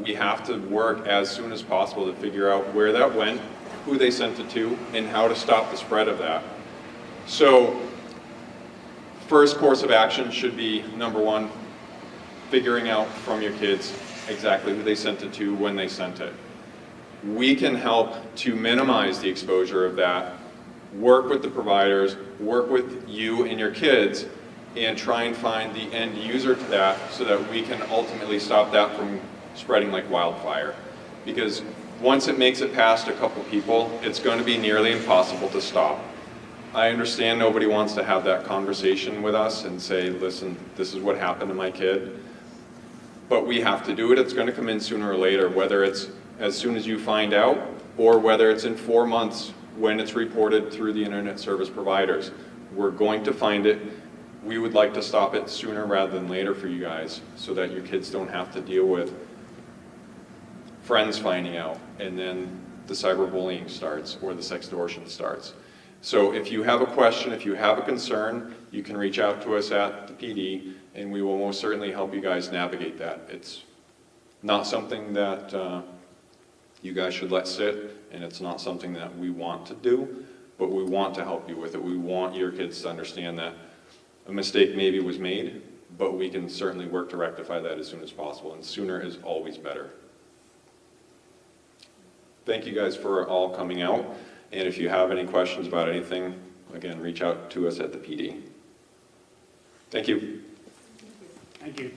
we have to work as soon as possible to figure out where that went, who they sent it to, and how to stop the spread of that. So, first course of action should be, number one, figuring out from your kids exactly who they sent it to, when they sent it. We can help to minimize the exposure of that, work with the providers, work with you and your kids, and try and find the end user to that so that we can ultimately stop that from spreading like wildfire. Because once it makes it past a couple people, it's going to be nearly impossible to stop. I understand nobody wants to have that conversation with us and say, listen, this is what happened to my kid. But we have to do it. It's going to come in sooner or later, whether it's as soon as you find out or whether it's in 4 months when it's reported through the internet service providers. We're going to find it. We would like to stop it sooner rather than later for you guys so that your kids don't have to deal with friends finding out and then the cyberbullying starts or the sextortion starts. So if you have a question, if you have a concern, you can reach out to us at the PD and we will most certainly help you guys navigate that. It's not something that you guys should let sit, and it's not something that we want to do, but we want to help you with it. We want your kids to understand that a mistake maybe was made, but we can certainly work to rectify that as soon as possible, and sooner is always better. Thank you guys for all coming out, and if you have any questions about anything, again, reach out to us at the PD. Thank you. Thank you.